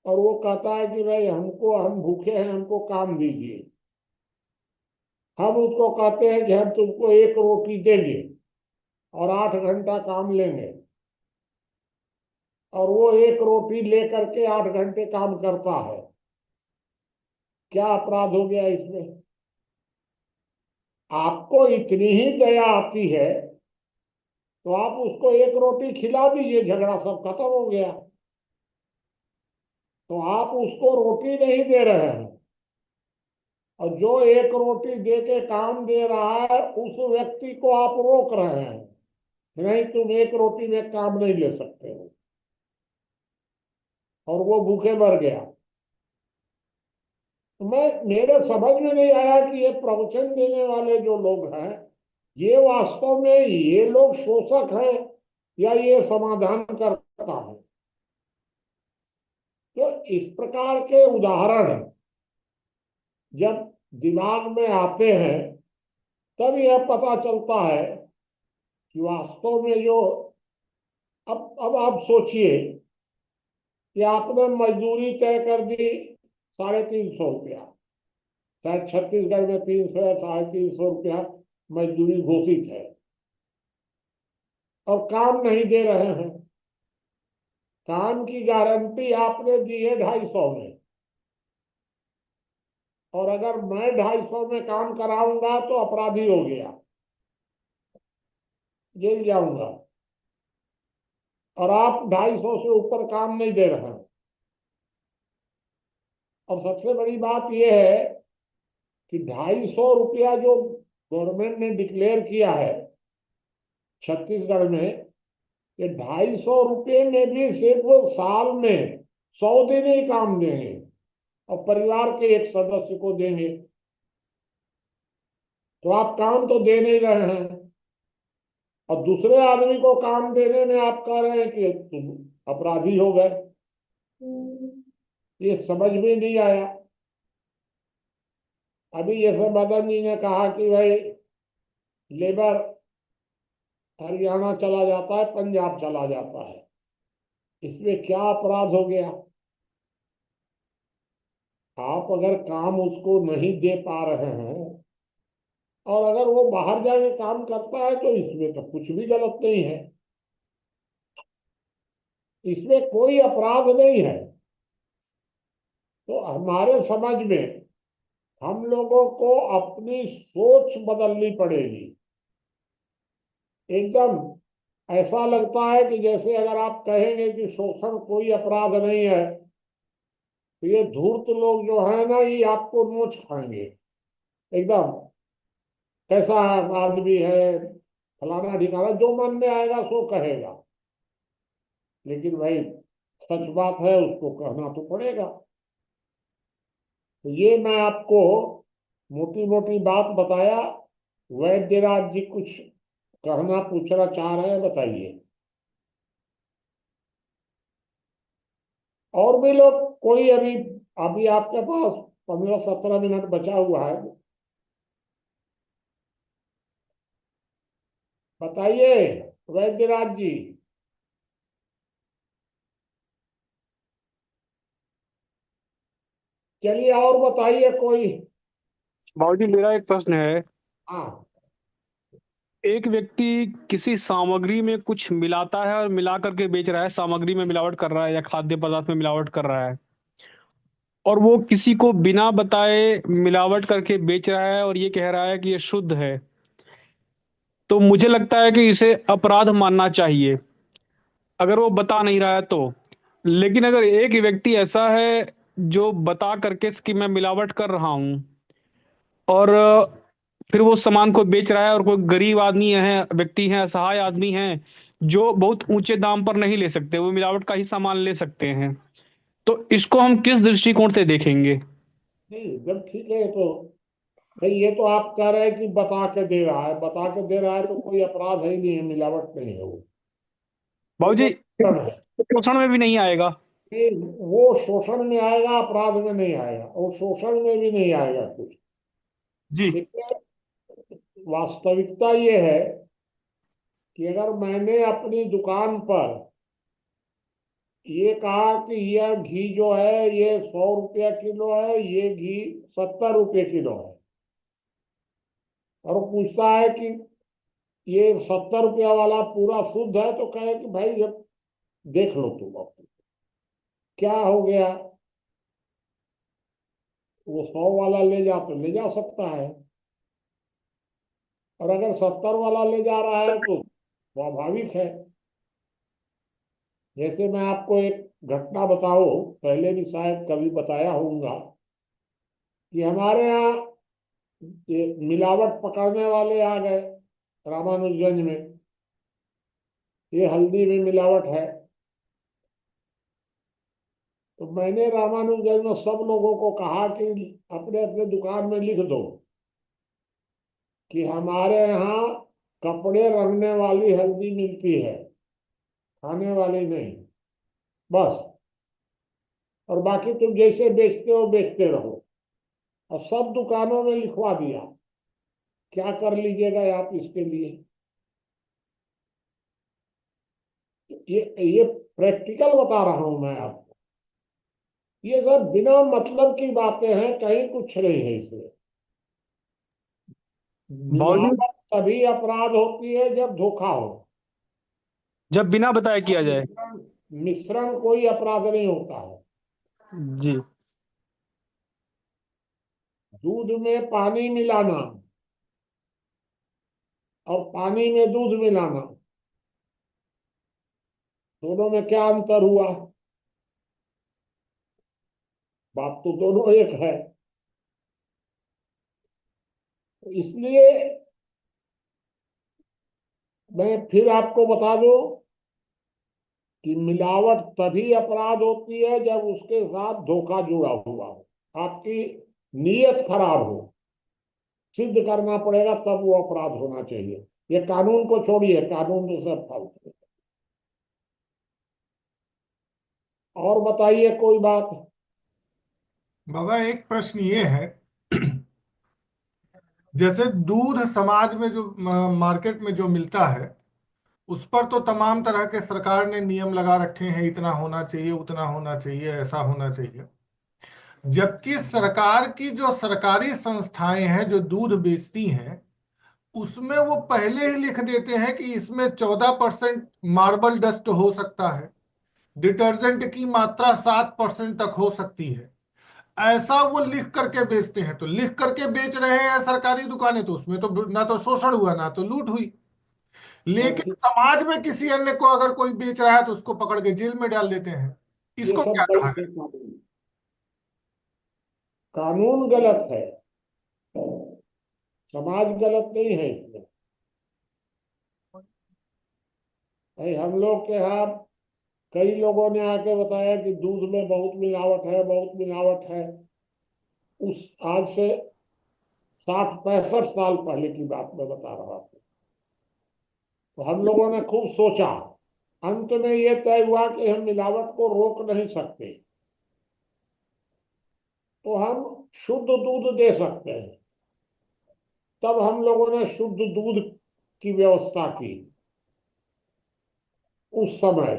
और वो कहता है कि भाई हमको, हम भूखे हैं, हमको काम दीजिए, हम उसको कहते हैं कि हम तुमको एक रोटी देंगे और 8 घंटा काम लेंगे, और वो एक रोटी लेकर के 8 घंटे काम करता है, क्या अपराध हो गया इसमें? आपको इतनी ही दया आती है तो आप उसको एक रोटी खिला दीजिए, झगड़ा सब खत्म हो गया। तो आप उसको रोटी नहीं दे रहे हैं, और जो एक रोटी दे के काम दे रहा है उस व्यक्ति को आप रोक रहे हैं, नहीं तुम एक रोटी में काम नहीं ले सकते हो, और वो भूखे मर गया। तो मेरे समझ में नहीं आया कि ये प्रवचन देने वाले जो लोग हैं, ये वास्तव में ये लोग शोषक हैं या ये समाधान करता है। तो इस प्रकार के उदाहरण जब दिमाग में आते हैं तब यह पता चलता है कि वास्तव में जो, अब आप सोचिए कि आपने मजदूरी तय कर दी 350 रुपया, शायद छत्तीसगढ़ में 300 या 350 रुपया मजदूरी घोषित है, और काम नहीं दे रहे हैं। काम की गारंटी आपने दी है 250 में, और अगर मैं 250 में काम कराऊंगा तो अपराधी हो गया, जेल जाऊंगा, और आप 250 से ऊपर काम नहीं दे रहे हैं। और सबसे बड़ी बात यह है कि 250 जो गवर्नमेंट ने डिक्लेयर किया है छत्तीसगढ़ में, ये 250 रुपये में भी सिर्फ साल में 100 दिन ही काम देंगे और परिवार के एक सदस्य को देंगे। तो आप काम तो दे नहीं रहे हैं, और दूसरे आदमी को काम देने में आप कह रहे हैं कि तुम अपराधी हो गए। ये समझ में नहीं आया। अभी जैसे मदन जी ने कहा कि भाई लेबर हरियाणा चला जाता है, पंजाब चला जाता है, इसमें क्या अपराध हो गया? आप अगर काम उसको नहीं दे पा रहे हैं और अगर वो बाहर जाके काम करता है तो इसमें तो कुछ भी गलत नहीं है, इसमें कोई अपराध नहीं है। तो हमारे समझ में हम लोगों को अपनी सोच बदलनी पड़ेगी। एकदम ऐसा लगता है कि जैसे अगर आप कहेंगे कि शोषण कोई अपराध नहीं है तो ये धूर्त लोग जो है ना, ये आपको नोच खाएंगे। एकदम कैसा आदमी है, फलाना ठिकाना, जो मन में आएगा सो कहेगा। लेकिन भाई सच बात है, उसको कहना तो पड़ेगा। तो ये मैं आपको मोटी मोटी बात बताया। वैद्यराज जी कुछ कहना पूछना चाह रहे हैं, बताइए। और भी लोग कोई अभी अभी आपके पास 15-17 मिनट बचा हुआ है, बताइए वैद्यराज जी। चलिए और बताइए कोई। बाबूजी मेरा एक प्रश्न है। हाँ एक व्यक्ति किसी सामग्री में कुछ मिलाता है और मिला करके बेच रहा है, सामग्री में मिलावट कर रहा है या खाद्य पदार्थ में मिलावट कर रहा है, और वो किसी को बिना बताए मिलावट करके बेच रहा है और ये कह रहा है कि ये शुद्ध है, तो मुझे लगता है कि इसे अपराध मानना चाहिए अगर वो बता नहीं रहा है तो। लेकिन अगर एक व्यक्ति ऐसा है जो बता करके कि मैं मिलावट कर रहा हूं और फिर वो सामान को बेच रहा है, और कोई गरीब आदमी है, व्यक्ति है, असहाय आदमी है जो बहुत ऊंचे दाम पर नहीं ले सकते, वो मिलावट का ही सामान ले सकते हैं, तो इसको हम किस दृष्टिकोण से देखेंगे? नहीं, जब ठीक है तो भाई ये तो आप कह रहे हैं कि बता के दे रहा है, बता के दे रहा है तो कोई अपराध है ही नहीं है, मिलावट नहीं है वो बाबूजी तो शोषण है। शोषण में भी नहीं आएगा। नहीं, वो शोषण में आएगा, अपराध में नहीं आएगा, और शोषण में भी नहीं आएगा कुछ। जी। देखिए, वास्तविकता ये है कि अगर मैंने अपनी दुकान पर ये कहा कि यह घी जो है ये 100 रुपया किलो है, ये घी 70 रुपये किलो है, और वो पूछता है कि ये 70 रुपया वाला पूरा शुद्ध है, तो कहे कि भाई जब देख लो तुम अब क्या हो गया, वो 100 वाला ले जा तो ले जा सकता है, और अगर 70 वाला ले जा रहा है तो स्वाभाविक है। जैसे मैं आपको एक घटना बताऊं, पहले भी शायद कभी बताया होऊंगा कि हमारे यहाँ ये मिलावट पकड़ने वाले आ गए रामानुजगंज में, ये हल्दी में मिलावट है। तो मैंने रामानुजगंज में सब लोगों को कहा कि अपने अपने दुकान में लिख दो कि हमारे यहाँ कपड़े रंगने वाली हल्दी मिलती है, खाने वाली नहीं, बस, और बाकी तुम जैसे बेचते हो बेचते रहो। और सब दुकानों में लिखवा दिया, क्या कर लीजिएगा आप इसके लिए। ये प्रैक्टिकल बता रहा हूं मैं आपको, ये सब बिना मतलब की बातें हैं, कहीं कुछ नहीं है इसमें। बावजूद मिलावट तभी अपराध होती है जब धोखा हो, जब बिना बताए किया जाए। मिश्रण मिश्रण कोई अपराध नहीं होता है। जी। दूध में पानी मिलाना और पानी में दूध मिलाना, दोनों में क्या अंतर हुआ? बात तो दोनों एक है। तो इसलिए मैं फिर आपको बता दूं कि मिलावट तभी अपराध होती है जब उसके साथ धोखा जुड़ा हुआ हो, आपकी नीयत खराब हो, सिद्ध करना पड़ेगा तब वो अपराध होना चाहिए। ये कानून को छोड़िए, कानून तो सब फालतू है। और बताइए कोई बात। बाबा एक प्रश्न ये है, जैसे दूध समाज में जो मार्केट में जो मिलता है, उस पर तो तमाम तरह के सरकार ने नियम लगा रखे हैं, इतना होना चाहिए, उतना होना चाहिए, ऐसा होना चाहिए। जबकि सरकार की जो सरकारी संस्थाएं हैं जो दूध बेचती हैं, उसमें वो पहले ही लिख देते हैं कि इसमें 14% मार्बल डस्ट हो सकता है, डिटर्जेंट की मात्रा 7% तक हो सकती है। ऐसा वो लिख करके बेचते हैं, तो लिख करके बेच रहे हैं सरकारी दुकानें, तो उसमें तो ना तो शोषण हुआ ना तो लूट हुई। लेकिन ठीक, समाज में किसी अन्य को अगर कोई बेच रहा है तो उसको पकड़ के जेल में डाल देते हैं। ये इसको सब क्या कहा गलत है, है? कानून गलत है, समाज गलत नहीं है इसमें। भाई हम लोग के यहाँ कई लोगों ने आके बताया कि दूध में बहुत मिलावट है, बहुत मिलावट है। उस आज से 60-65 साल पहले की बात मैं बता रहा हूँ। तो हम लोगों ने खूब सोचा, अंत में यह तय हुआ कि हम मिलावट को रोक नहीं सकते, तो हम शुद्ध दूध दे सकते हैं। तब हम लोगों ने शुद्ध दूध की व्यवस्था की उस समय,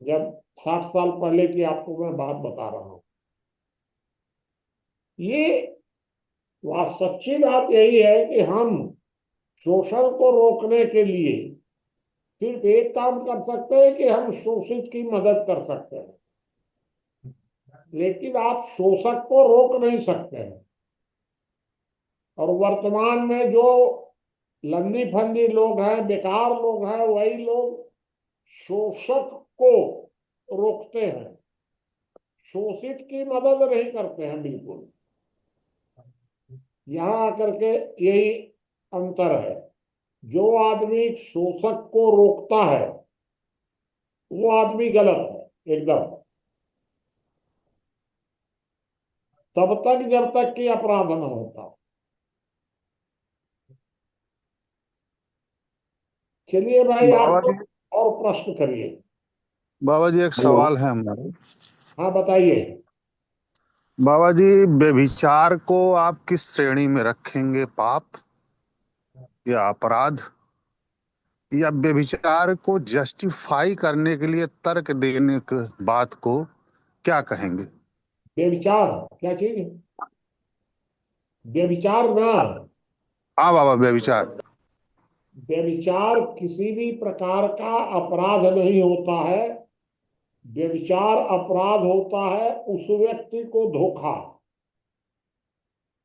जब 60 साल पहले की आपको मैं बात बता रहा हूं। ये सच्ची बात यही है कि हम शोषण को रोकने के लिए सिर्फ एक काम कर सकते हैं कि हम शोषित की मदद कर सकते हैं, लेकिन आप शोषक को रोक नहीं सकते हैं। और वर्तमान में जो लंदी फंदी लोग हैं, बेकार लोग हैं, वही लोग शोषक को रोकते हैं, शोषित की मदद नहीं करते हैं बिल्कुल। यहां आकर के यही अंतर है। जो आदमी शोषक को रोकता है वो आदमी गलत है एकदम, तब तक जब तक कि अपराध न होता। चलिए भाई, बाबा आप जी, और प्रश्न करिए। बाबा जी एक हेलो। सवाल है हमारा। हाँ, बताइए। बाबा जी, व्यभिचार को आप किस श्रेणी में रखेंगे, पाप या अपराध? या व्यभिचार को जस्टिफाई करने के लिए तर्क देने की बात को क्या कहेंगे? व्यभिचार क्या चीज है? व्यभिचार ना, हाँ बाबा, व्यभिचार। व्यभिचार किसी भी प्रकार का अपराध नहीं होता है। व्यभिचार अपराध होता है उस व्यक्ति को धोखा,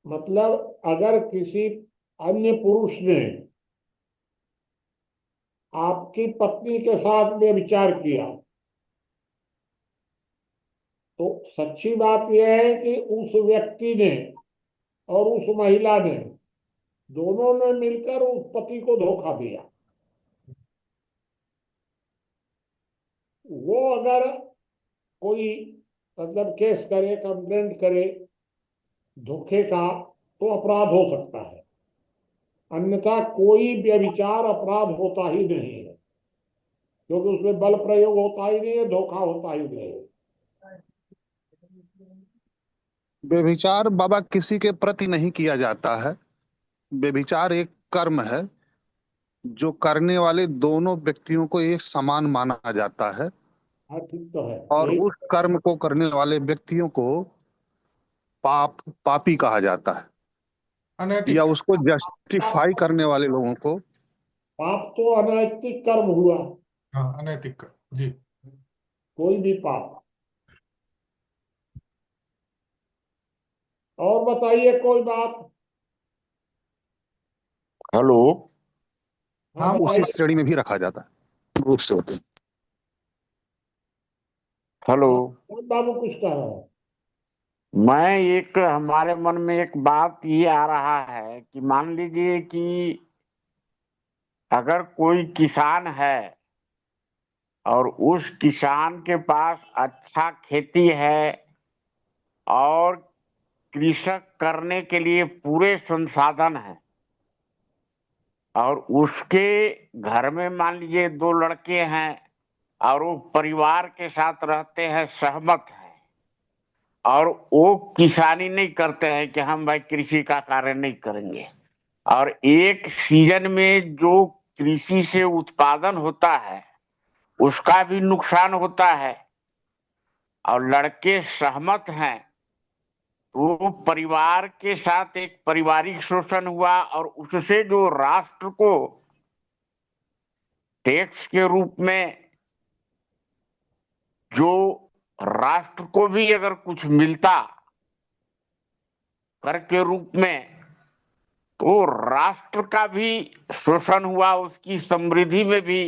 मतलब अगर किसी अन्य पुरुष ने आपकी पत्नी के साथ व्यभिचार किया, तो सच्ची बात यह है कि उस व्यक्ति ने और उस महिला ने, दोनों ने मिलकर उस पति को धोखा दिया। वो अगर कोई मतलब केस करे, कंप्लेंट करे धोखे का, तो अपराध हो सकता है। अन्यथा कोई व्यभिचार अपराध होता ही नहीं है, क्योंकि उसमें बल प्रयोग होता ही नहीं है, धोखा होता ही नहीं है। व्यभिचार बाबा किसी के प्रति नहीं किया जाता है। व्यभिचार एक कर्म है जो करने वाले दोनों व्यक्तियों को एक समान माना जाता है, हाँ, ठीक तो है, और यही उस कर्म को करने वाले व्यक्तियों को पापी कहा जाता है। या अनैतिक। उसको जस्टिफाई करने वाले लोगों को। पाप तो अनैतिक कर्म हुआ, हाँ, अनैतिक जी। कोई भी पाप। और बताइए कोई बात। हेलो। हाँ, हाँ, उसी बताइए। श्रेणी में भी रखा जाता है, रूप से होते हैं। हेलो। हाँ, कौन बाबू कुछ कह रहा है? मैं एक हमारे मन में एक बात ये आ रहा है कि मान लीजिए कि अगर कोई किसान है और उस किसान के पास अच्छा खेती है और कृषक करने के लिए पूरे संसाधन हैं, और उसके घर में मान लीजिए 2 लड़के हैं और वो परिवार के साथ रहते हैं, सहमत हैं, और वो किसानी नहीं करते हैं कि हम भाई कृषि का कार्य नहीं करेंगे, और एक सीजन में जो कृषि से उत्पादन होता है उसका भी नुकसान होता है, और लड़के सहमत हैं, तो परिवार के साथ एक पारिवारिक शोषण हुआ, और उससे जो राष्ट्र को टैक्स के रूप में, जो राष्ट्र को भी अगर कुछ मिलता कर के रूप में, तो राष्ट्र का भी शोषण हुआ, उसकी समृद्धि में भी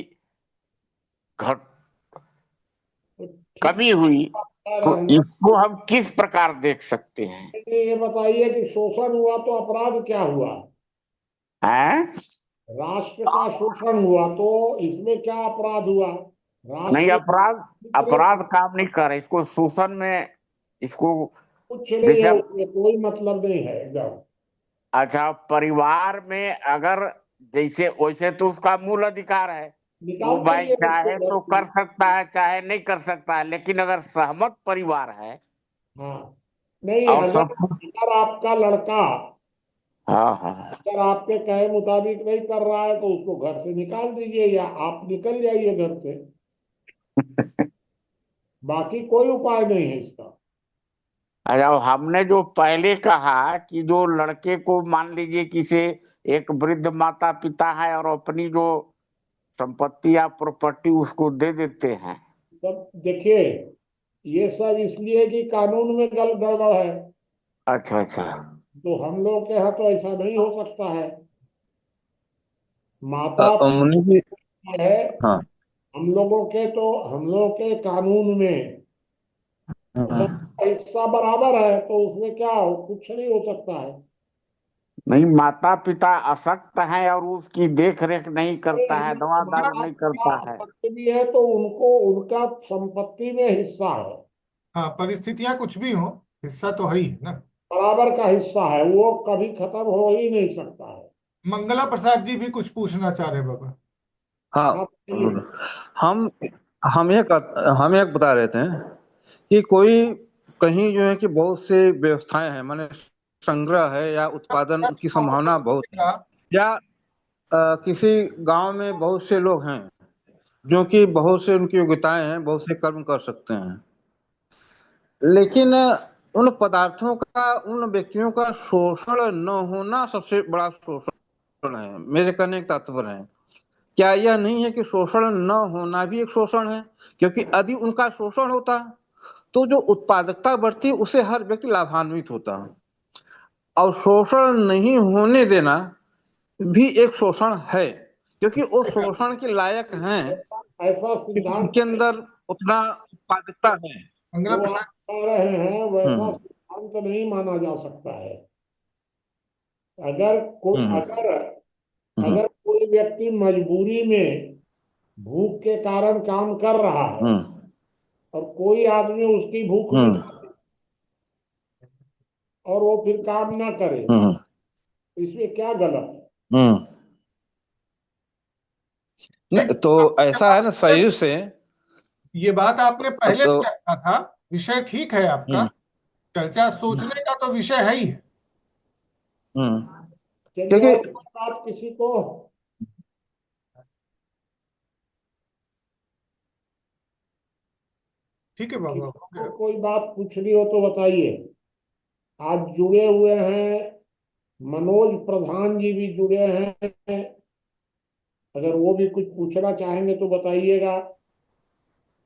घट तो ठीक कमी हुई। कह तो रहे हैं। इसको हम किस प्रकार देख सकते हैं? ये बताइए कि शोषण हुआ तो अपराध क्या हुआ? हैं? राष्ट्र का शोषण हुआ तो इसमें क्या अपराध हुआ? नहीं, राष्ट्र अपराध दूसरे अपराध काम नहीं कर रहे, इसको शोषण में, इसको कुछ नहीं जैसे है, उसमें कोई मतलब नहीं है एकदम। अच्छा, परिवार में अगर जैसे वैसे तो उसका मूल अधिकार है, वो निकाल भाई करिए चाहे उसको घर तो से। कर सकता है चाहे नहीं कर सकता है, लेकिन अगर सहमत परिवार है हाँ, नहीं, और अगर सब। अगर आपका लड़का हाँ हाँ। अगर आपके कहे मुताबिक नहीं कर रहा है तो उसको घर से निकाल दीजिए या आप निकल जाइए घर से। बाकी कोई उपाय नहीं है इसका। अच्छा, हमने जो पहले कहा कि जो लड़के को मान लीजिए किसी एक वृद्ध माता पिता है और अपनी जो संपत्ति या प्रॉपर्टी उसको दे देते हैं। तब देखिए, ये सब इसलिए कि कानून में गड़बड़ है। अच्छा अच्छा। तो हम लोग के यहाँ तो ऐसा नहीं हो सकता है। माता मुनि जी, है, हाँ, हम लोगों के कानून में हाँ, सबका हिस्सा बराबर है, तो उसमें क्या हो, कुछ नहीं हो सकता है। नहीं, माता पिता अशक्त हैं और उसकी देख रेख नहीं करता है, दवादार माता नहीं पिता करता है। सत्य भी है तो उनको उनका संपत्ति में हिस्सा है, हाँ, परिस्थितियां कुछ भी हो, हिस्सा तो है ही है ना। बराबर का हिस्सा है, वो कभी खत्म हो ही नहीं सकता है। मंगला प्रसाद जी भी कुछ पूछना चाह रहे बाबा। हाँ। आप बताइए। हम हम एक बता रहे थे कि कोई कहीं जो है कि बहुत से व्यवस्थाएं हैं, माने संग्रह है या उत्पादन की संभावना बहुत है, या किसी गांव में बहुत से लोग हैं जो कि बहुत से उनकी योग्यताएं हैं, बहुत से कर्म कर सकते हैं, लेकिन उन पदार्थों का, उन व्यक्तियों का शोषण न होना सबसे बड़ा शोषण है, मेरे कहने का तात्पर्य है। क्या यह नहीं है कि शोषण न होना भी एक शोषण है? क्योंकि यदि उनका शोषण होता तो जो उत्पादकता बढ़ती उससे हर व्यक्ति लाभान्वित होता, और शोषण नहीं होने देना भी एक शोषण है, क्योंकि वो शोषण के लायक हैं ऐसा क्योंकि सिद्धांत उनके अंदर उतना उत्पादकता है। मंगला जो आप प्रसाद। कह रहे हैं वैसा हम्म, सिद्धांत नहीं माना जा सकता है। अगर को हम्म, अगर हम्म, अगर कोई व्यक्ति मजबूरी में भूख के कारण काम कर रहा है हम्म, और कोई आदमी उसकी भूख हम्म, मिटा दे और वो फिर काम ना करे, हम्म, तो इसमें क्या गलत है? हम्म। ठीक। तो ऐसा है ना, शरीर से ये बात आपने पहले तो भी रखा था, विषय ठीक है आपका, हम्म, चर्चा सोचने का तो विषय है ही है। हम्म, चलिए, क्योंकि और कोई बात किसी को? ठीक है बाबा, किसी हो को गया। कोई बात पूछनी हो तो बताइए। आज जुड़े हुए हैं मनोज प्रधान जी भी जुड़े हैं, अगर वो भी कुछ पूछना चाहेंगे तो बताइएगा।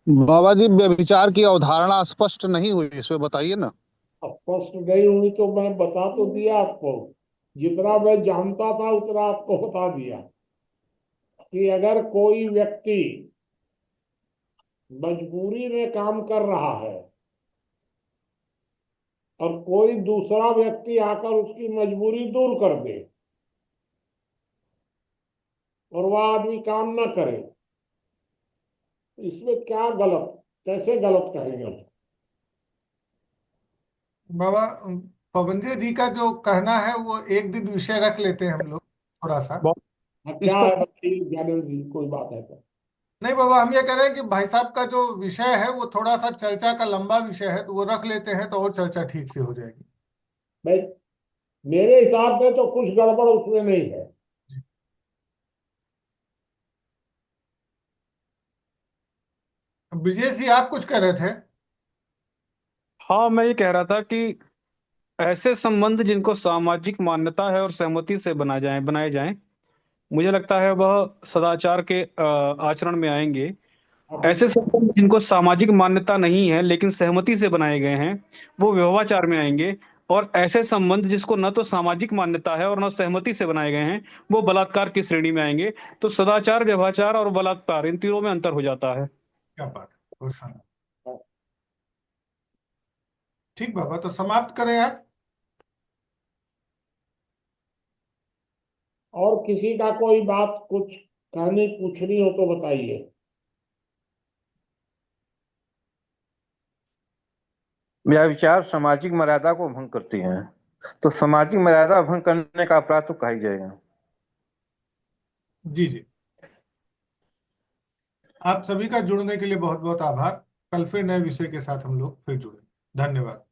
बाबा जी, व्यभिचार की अवधारणा स्पष्ट नहीं हुई, इसमें बताइए ना। स्पष्ट नहीं हुई तो मैं बता तो दिया आपको, जितना मैं जानता था उतना आपको बता दिया कि अगर कोई व्यक्ति मजबूरी में काम कर रहा है और कोई दूसरा व्यक्ति आकर उसकी मजबूरी दूर कर दे और वह आदमी काम न करे, इसमें क्या गलत, कैसे गलत कहेंगे उसको? बाबा, पवंजय जी का जो कहना है वो एक दिन विषय रख लेते हैं हम लोग, थोड़ा सा। बहुत हाँ, इस क्या पर है बताइए ज्ञानंद जी, कोई बात है तो। नहीं बाबा, हम ये कह रहे हैं कि भाई साहब का जो विषय है वो थोड़ा सा चर्चा का लंबा विषय है, तो वो रख लेते हैं तो और चर्चा ठीक से हो जाएगी। भाई, मेरे हिसाब से तो कुछ गड़बड़ उसमें नहीं है। ब्रजेश जी, आप कुछ कह रहे थे। हाँ, मैं ये कह रहा था कि ऐसे संबंध जिनको सामाजिक मान्यता है और सहमति से बनाए जाएं, मुझे लगता है वह सदाचार के आचरण में आएंगे। अब ऐसे संबंध जिनको सामाजिक मान्यता नहीं है लेकिन सहमति से बनाए गए हैं, वो व्यभिचार में आएंगे। और ऐसे संबंध जिसको न तो सामाजिक मान्यता है और न सहमति से बनाए गए हैं, वो बलात्कार की श्रेणी में आएंगे। तो सदाचार, व्यभिचार और बलात्कार, इन तीनों में अंतर हो जाता है। क्या बात है, बहुत शानदार। ठीक बाबा, तो समाप्त करें आज। और किसी का कोई बात कुछ कहनी पूछनी हो तो बताइए। व्यभिचार सामाजिक मर्यादा को भंग करती है, तो सामाजिक मर्यादा भंग करने का अपराध तो कहा ही जाएगा। जी जी, आप सभी का जुड़ने के लिए बहुत बहुत आभार। कल फिर नए विषय के साथ हम लोग फिर जुड़े। धन्यवाद।